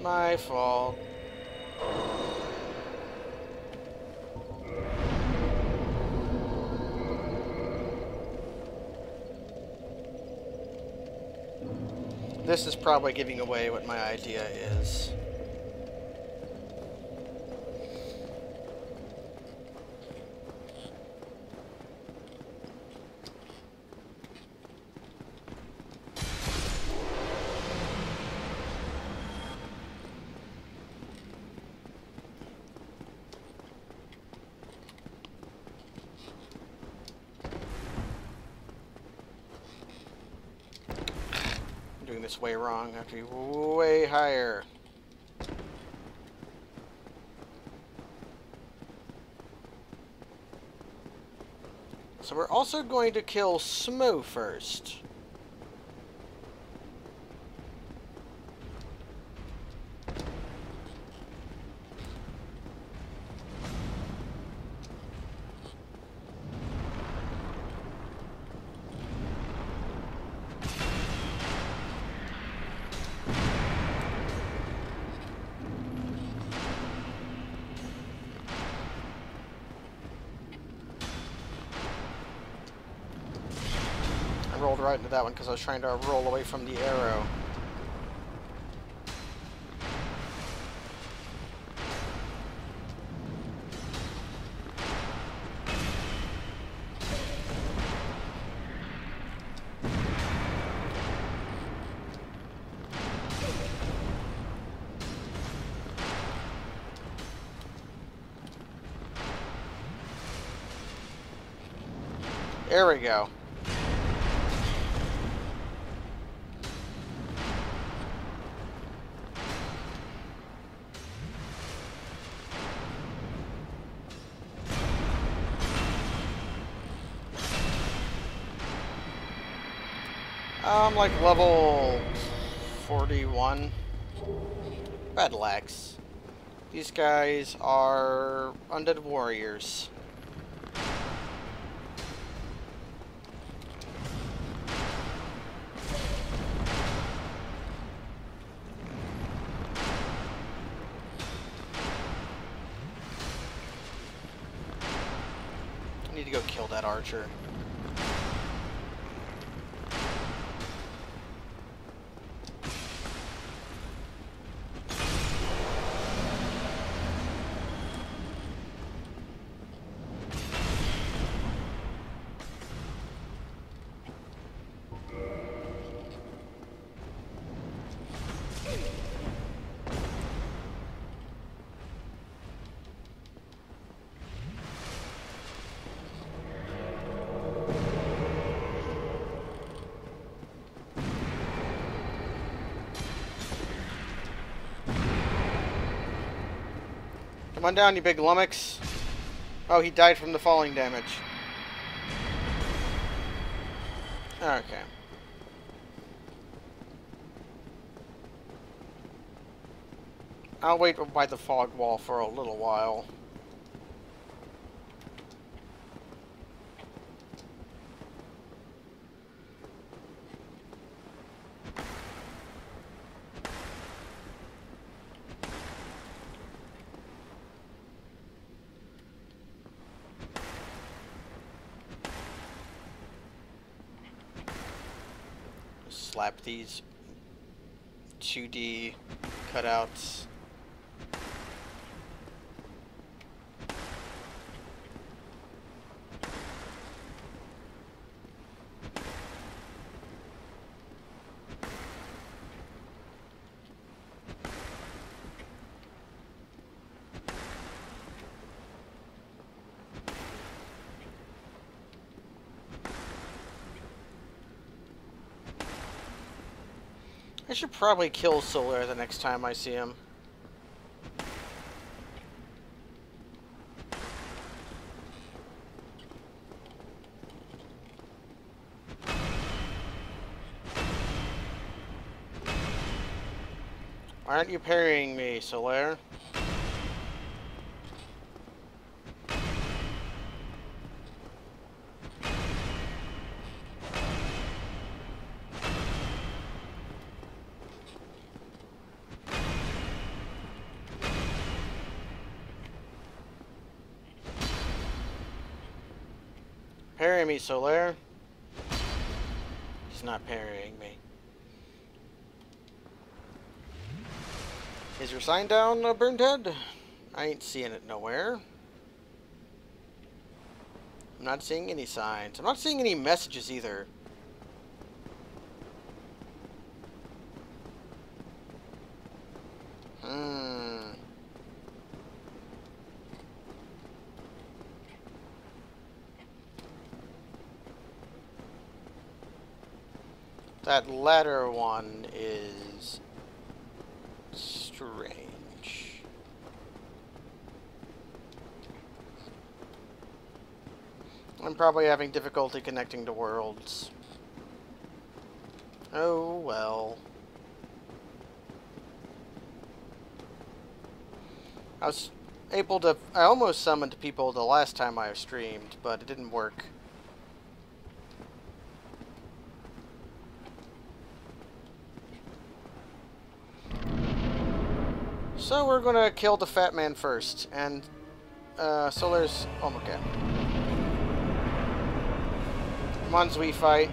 My fault. This is probably giving away what my idea is. Doing this way wrong. I have to be way higher. So we're also going to kill Smo first. rolled right into that one because I was trying to roll away from the arrow. There we go. I'm like level 41. Battle axe. These guys are undead warriors. I need to go kill that archer. Come on down, you big lummox. Oh, he died from the falling damage. Okay. I'll wait by the fog wall for a little while. Slap these 2D cutouts. I should probably kill Solar the next time I see him. Why aren't you parrying me, Solar? Parry me, Solar. He's not parrying me. Is your sign down, Burned Head? I ain't seeing it nowhere. I'm not seeing any signs. I'm not seeing any messages either. That latter one is strange. I'm probably having difficulty connecting to worlds. Oh well. I almost summoned people the last time I streamed, but it didn't work. So we're gonna kill the fat man first, and Solar's... Oh, okay. Come on, Zui, fight.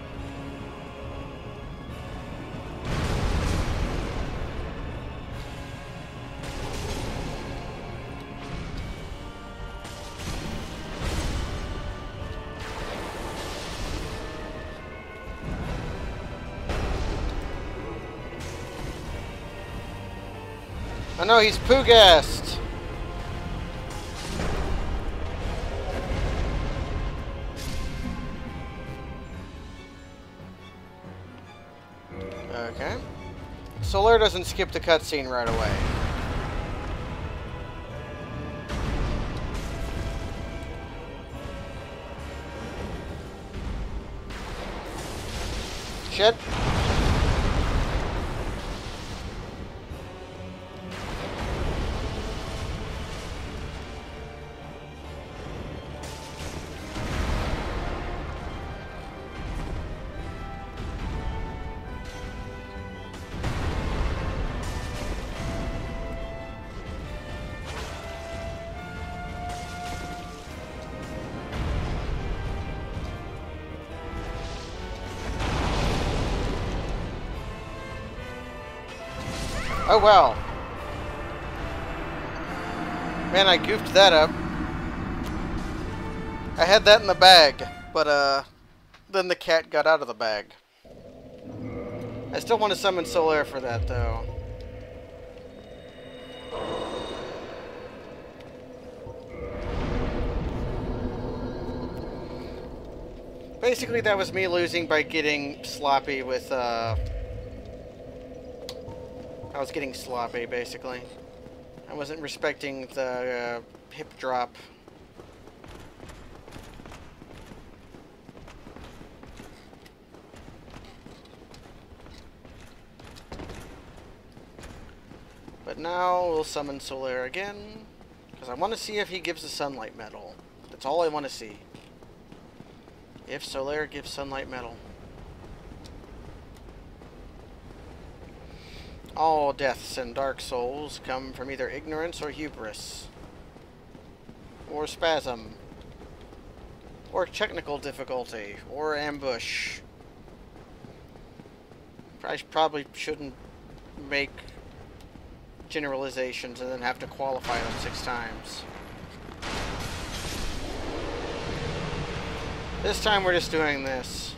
Oh no, he's poo-gassed! Okay. Solar doesn't skip the cutscene right away. Shit. Oh well. Man, I goofed that up. I had that in the bag, but then the cat got out of the bag. I still want to summon Solaire for that, though. Basically, that was me losing by getting sloppy with, I was getting sloppy, basically. I wasn't respecting the hip drop. But now we'll summon Solaire again, because I want to see if he gives a sunlight medal. That's all I want to see. If Solaire gives sunlight medal. All deaths in Dark Souls come from either ignorance or hubris, or spasm, or technical difficulty, or ambush. I probably shouldn't make generalizations and then have to qualify them 6 times. This time we're just doing this.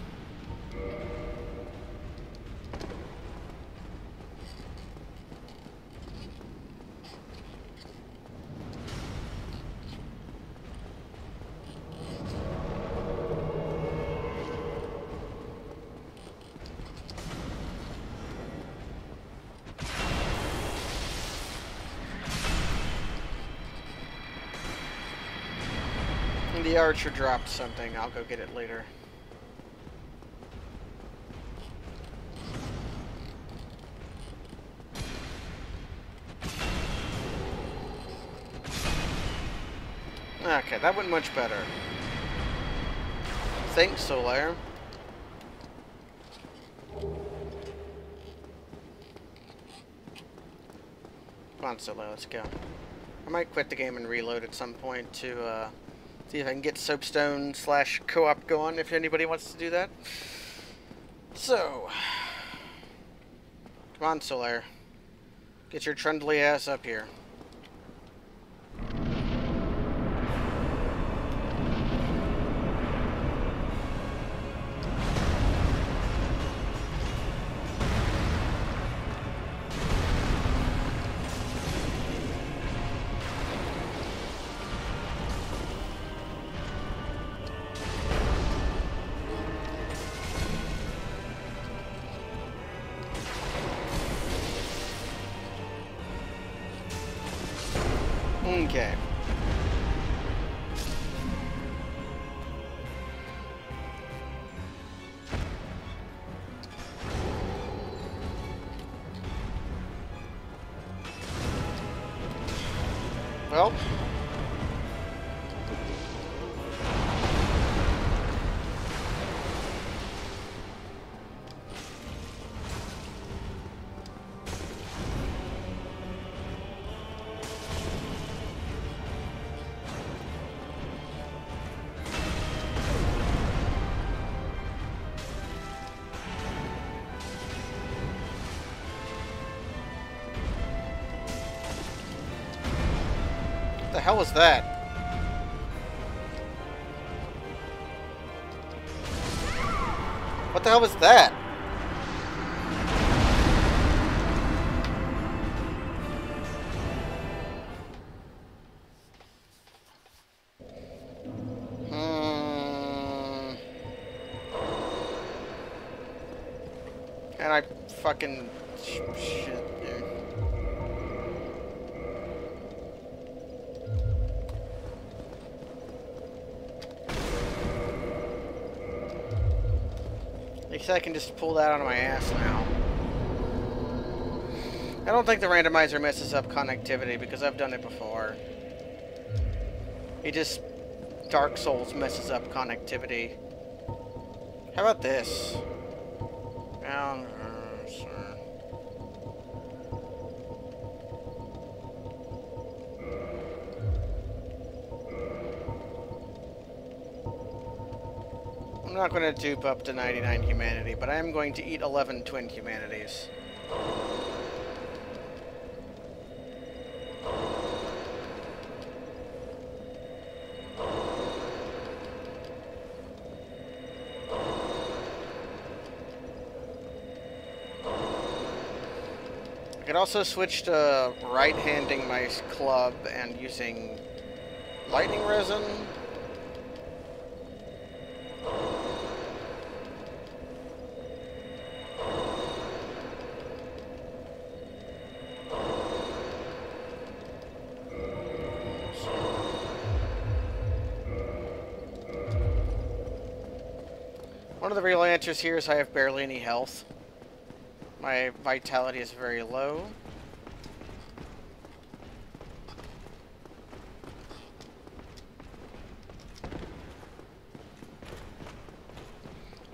The archer dropped something. I'll go get it later. Okay, that went much better. Thanks, Solaire. Come on, Solaire, let's go. I might quit the game and reload at some point to, see if I can get soapstone / co-op going, if anybody wants to do that. So, come on, Solaire. Get your trundly ass up here. Okay. Well. What the hell was that? What the hell was that? And I fucking shit, dude. At least I can just pull that out of my ass now. I don't think the randomizer messes up connectivity because I've done it before. It just... Dark Souls messes up connectivity. How about this? Sure. I'm not going to dupe up to 99 humanity, but I am going to eat 11 twin humanities. I could also switch to right-handing my club and using lightning resin. One of the real answers here is I have barely any health. My vitality is very low.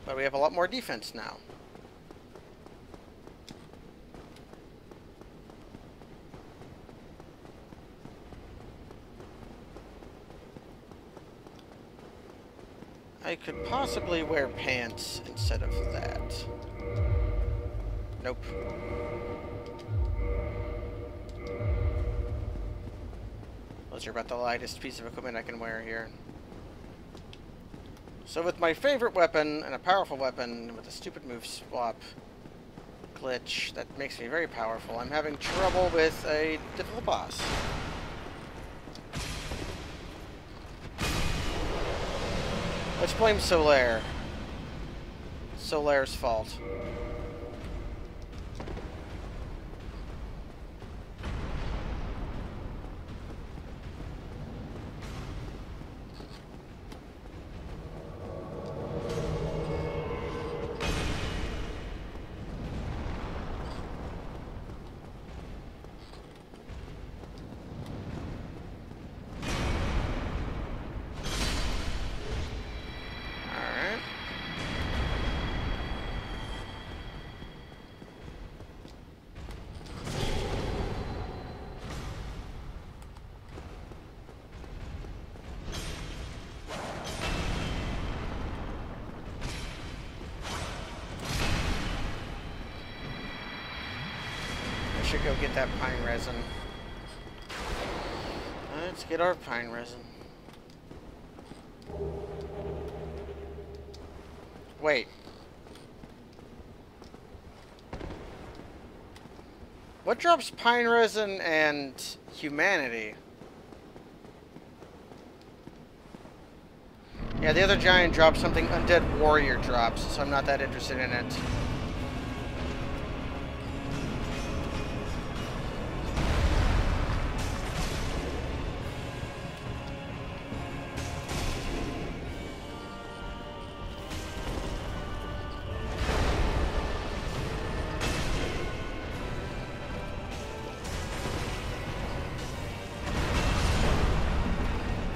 But we have a lot more defense now. I could possibly wear pants instead of that. Nope. Those are about the lightest piece of equipment I can wear here. So with my favorite weapon, and a powerful weapon, with a stupid move swap glitch that makes me very powerful, I'm having trouble with a difficult boss. Let's blame Solaire. Solaire's fault. Should go get that pine resin. Let's get our pine resin. Wait. What drops pine resin and humanity? Yeah, the other giant drops something Undead Warrior drops, so I'm not that interested in it.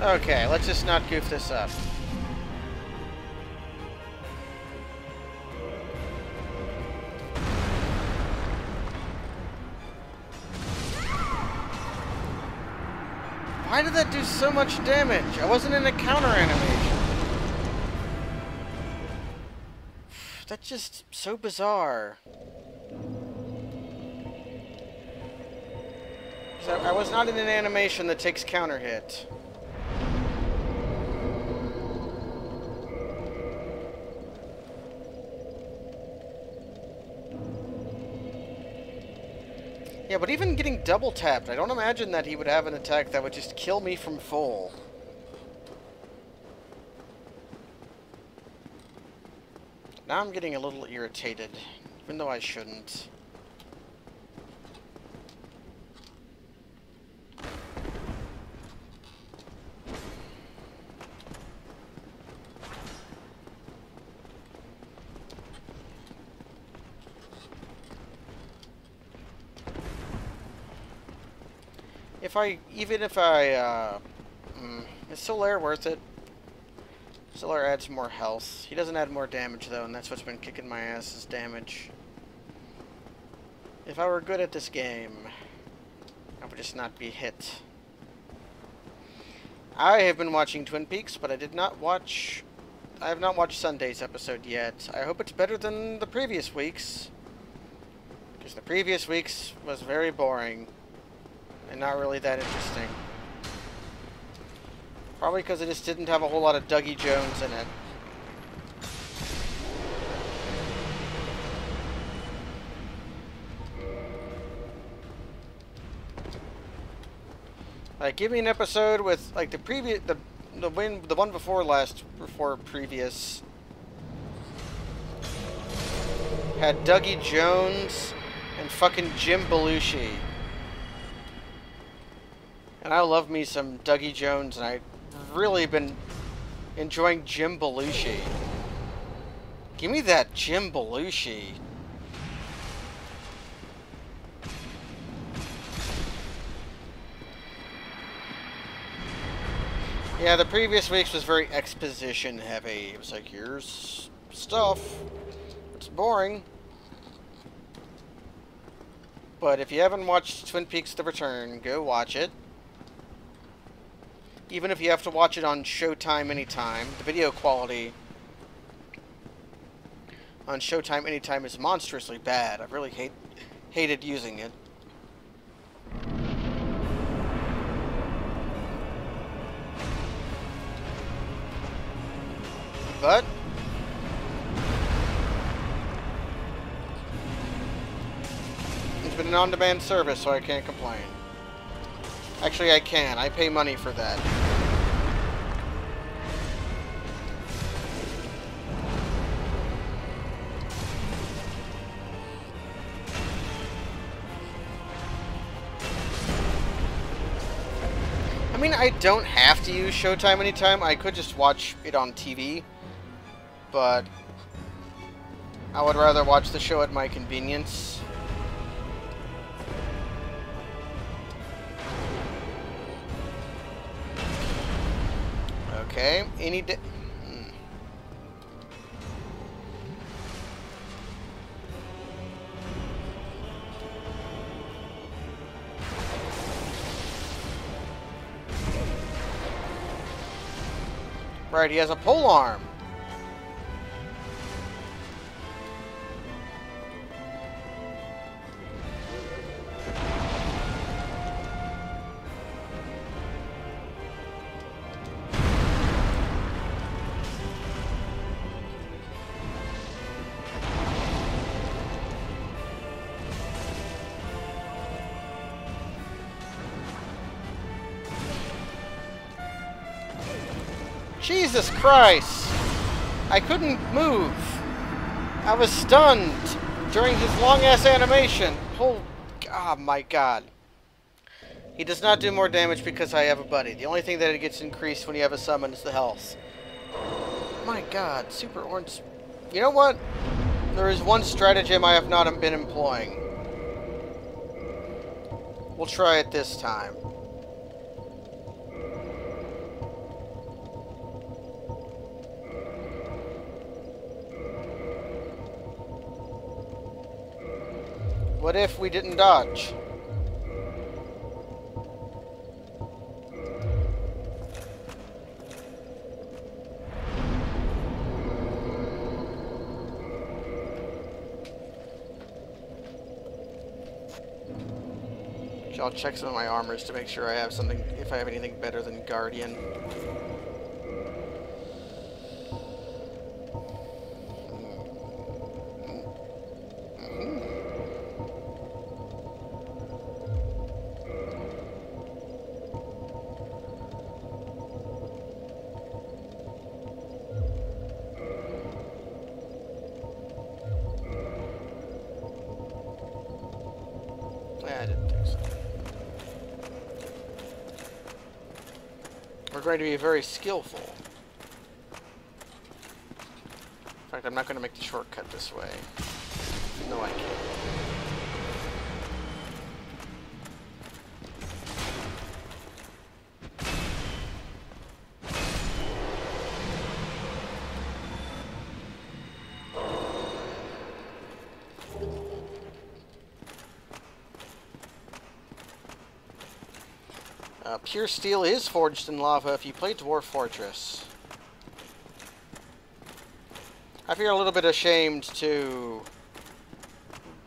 Okay, let's just not goof this up. Why did that do so much damage? I wasn't in a counter animation. That's just so bizarre. I was not in an animation that takes counter hit. Yeah, but even getting double tapped, I don't imagine that he would have an attack that would just kill me from full. Now I'm getting a little irritated. Even though I shouldn't. Even if I, is Solaire worth it? Solaire adds more health. He doesn't add more damage though, and that's what's been kicking my ass is damage. If I were good at this game, I would just not be hit. I have been watching Twin Peaks, but I have not watched Sunday's episode yet. I hope it's better than the previous weeks, because the previous weeks was very boring. And not really that interesting. Probably because it just didn't have a whole lot of Dougie Jones in it. Like, give me an episode with like the previous, the one before previous had Dougie Jones and fucking Jim Belushi. And I love me some Dougie Jones, and I've really been enjoying Jim Belushi. Give me that Jim Belushi. Yeah, the previous weeks was very exposition heavy. It was like, here's stuff. It's boring. But if you haven't watched Twin Peaks The Return, go watch it. Even if you have to watch it on Showtime Anytime, the video quality on Showtime Anytime is monstrously bad. I've really hated using it. But it's been an on-demand service, so I can't complain. Actually, I can. I pay money for that. I mean, I don't have to use Showtime Anytime. I could just watch it on TV. But I would rather watch the show at my convenience. Okay, any day. Right, he has a pole arm. Jesus Christ! I couldn't move. I was stunned during his long-ass animation. Oh my god. He does not do more damage because I have a buddy. The only thing that it gets increased when you have a summon is the health. My god, Super Orange. You know what? There is one stratagem I have not been employing. We'll try it this time. What if we didn't dodge? I'll check some of my armors to make sure I have something, if I have anything better than Guardian. We're going to be very skillful. In fact, I'm not going to make the shortcut this way. No, I can't. Pure steel is forged in lava if you play Dwarf Fortress. I feel a little bit ashamed to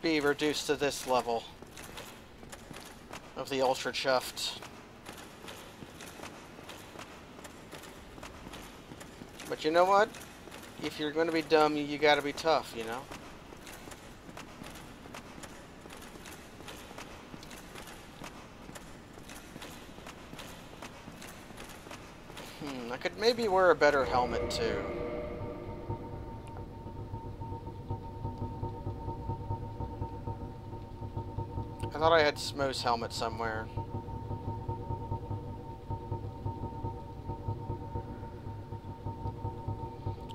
be reduced to this level of the Ultra Chuffed. But you know what? If you're going to be dumb, you gotta be tough, you know? I could maybe wear a better helmet, too. I thought I had Smo's helmet somewhere.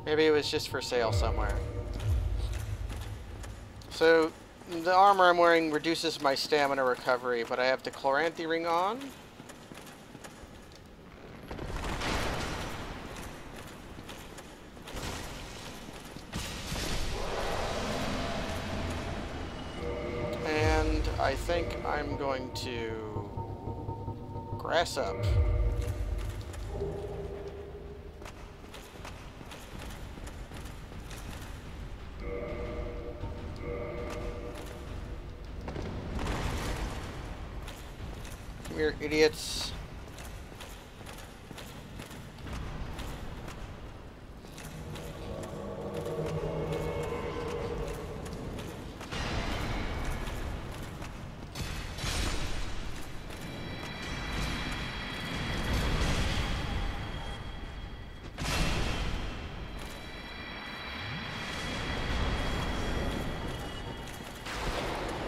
Maybe it was just for sale somewhere. So, the armor I'm wearing reduces my stamina recovery, but I have the Chloranthy ring on. I think I'm going to grass up. Come here, idiots.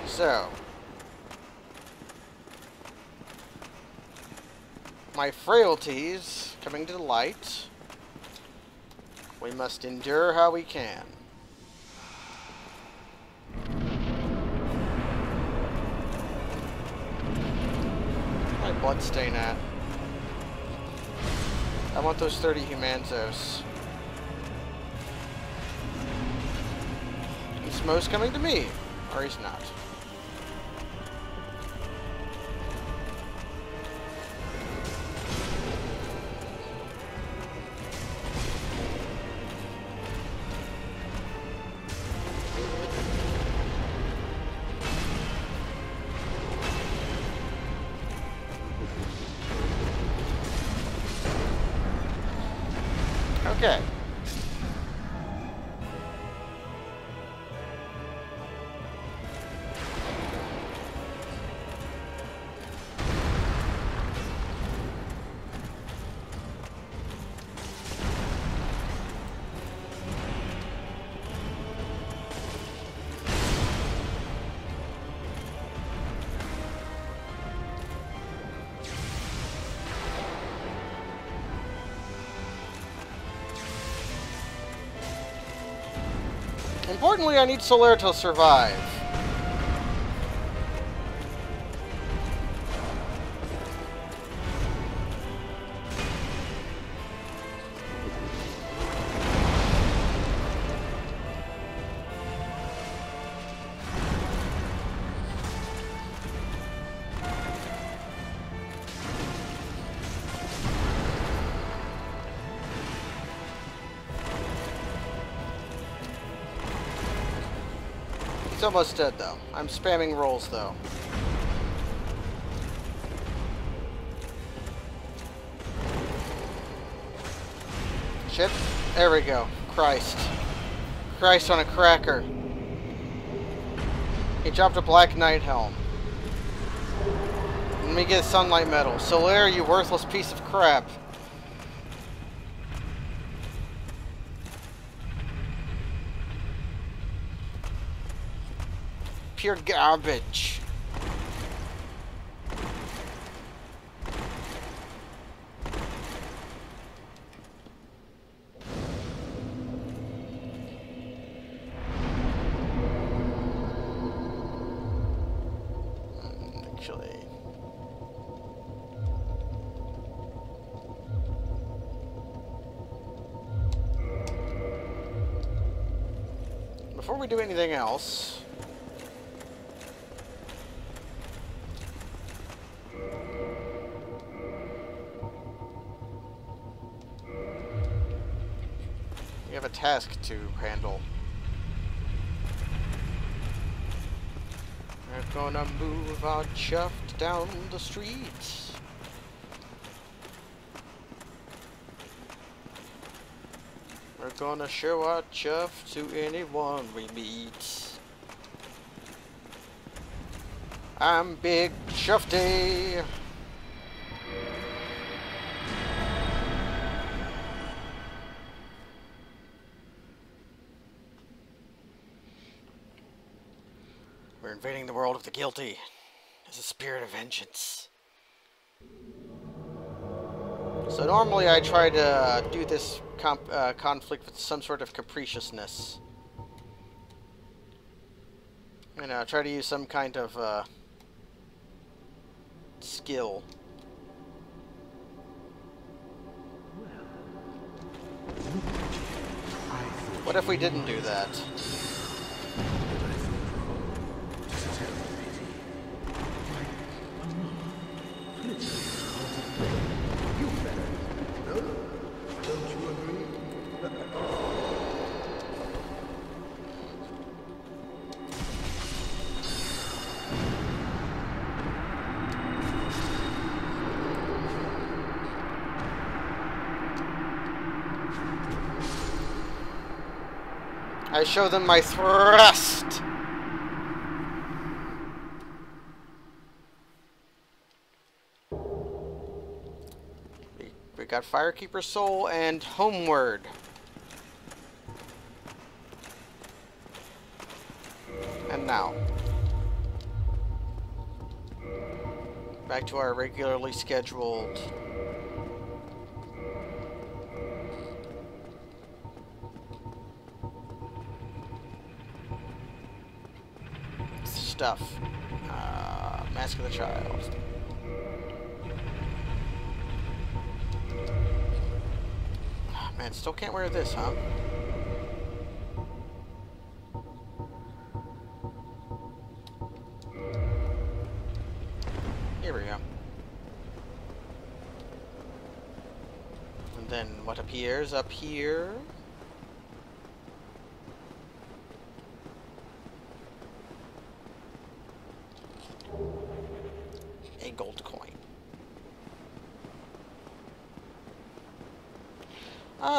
So, my frailties coming to light. We must endure how we can. Where's my bloodstain at? I want those 30 Humanzos. And Smo's coming to me, or he's not. Okay. Importantly, I need Solaire to survive. He's almost dead, though. I'm spamming rolls, though. Shit. There we go. Christ. Christ on a cracker. He dropped a Black Knight helm. Let me get Sunlight Medal. Solaire, you worthless piece of crap. Pure garbage. before we do anything else, we have a task to handle. We're gonna move our chuff down the street. We're gonna show our chuff to anyone we meet. I'm Big Chuffy. We're invading the world of the guilty as a spirit of vengeance. So normally I try to do this conflict with some sort of capriciousness. You know, try to use some kind of skill. What if we didn't do that? I show them my thrust. We got Firekeeper Soul and Homeward. And now, back to our regularly scheduled stuff. Mask of the Child. Man, still can't wear this, huh? Here we go. And then what appears up here? A gold coin.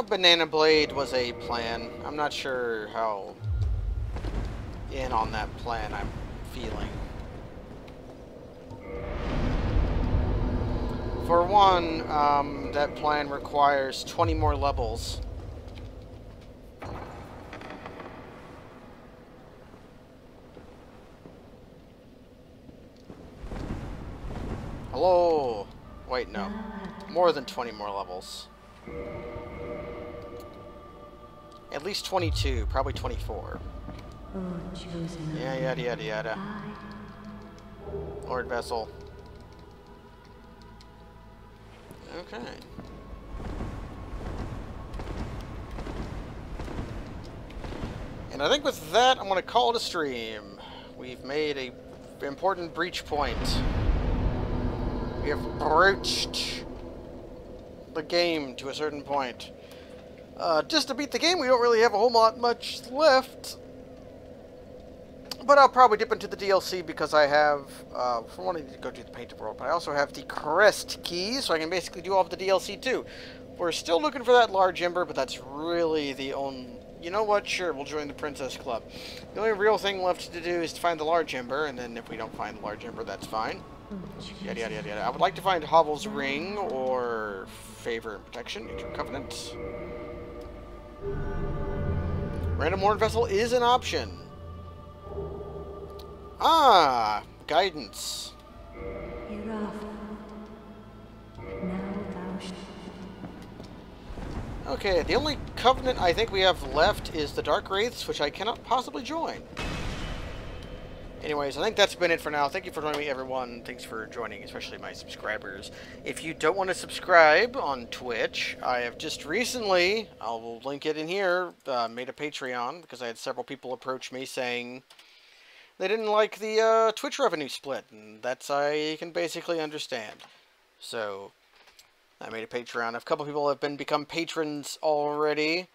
Banana Blade was a plan. I'm not sure how in on that plan I'm feeling. For one, that plan requires 20 more levels. Hello? Wait, no. More than 20 more levels. At least 22, probably 24. Yeah, yada yada yada. Lord Vessel. Okay. And I think with that, I'm going to call it a stream. We've made a important breach point. We have broached the game to a certain point. Just to beat the game, we don't really have a whole lot much left. But I'll probably dip into the DLC because I have, for wanting to go do the Painted World, but I also have the Crest key, so I can basically do all of the DLC too. We're still looking for that large ember, but that's really the only... You know what? Sure, we'll join the Princess Club. The only real thing left to do is to find the large ember, and then if we don't find the large ember, that's fine. Yada yada yada yada. I would like to find Hovel's Ring, or Favor and Protection, Nature Covenant. Random Lord Vessel is an option. Ah, guidance. Okay, the only covenant I think we have left is the Dark Wraiths, which I cannot possibly join. Anyways, I think that's been it for now. Thank you for joining me, everyone. Thanks for joining, especially my subscribers. If you don't want to subscribe on Twitch, I have just recently, I'll link it in here, made a Patreon, because I had several people approach me saying they didn't like the Twitch revenue split, and that's I can basically understand. So, I made a Patreon. A couple people have become patrons already.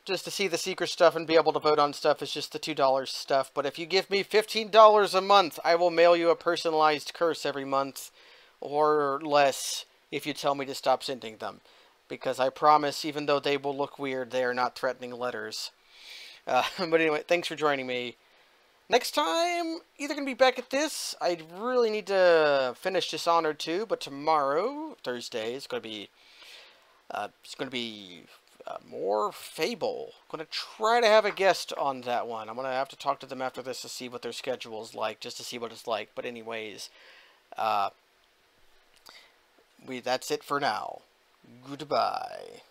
Just to see the secret stuff and be able to vote on stuff is just the $2 stuff. But if you give me $15 a month, I will mail you a personalized curse every month. Or less, if you tell me to stop sending them. Because I promise, even though they will look weird, they are not threatening letters. But anyway, thanks for joining me. Next time, either going to be back at this. I really need to finish Dishonored 2. But tomorrow, Thursday, it's going to be... more Fable. I'm going to try to have a guest on that one. I'm going to have to talk to them after this to see what their schedule is like, just to see what it's like. But anyways, that's it for now. Goodbye.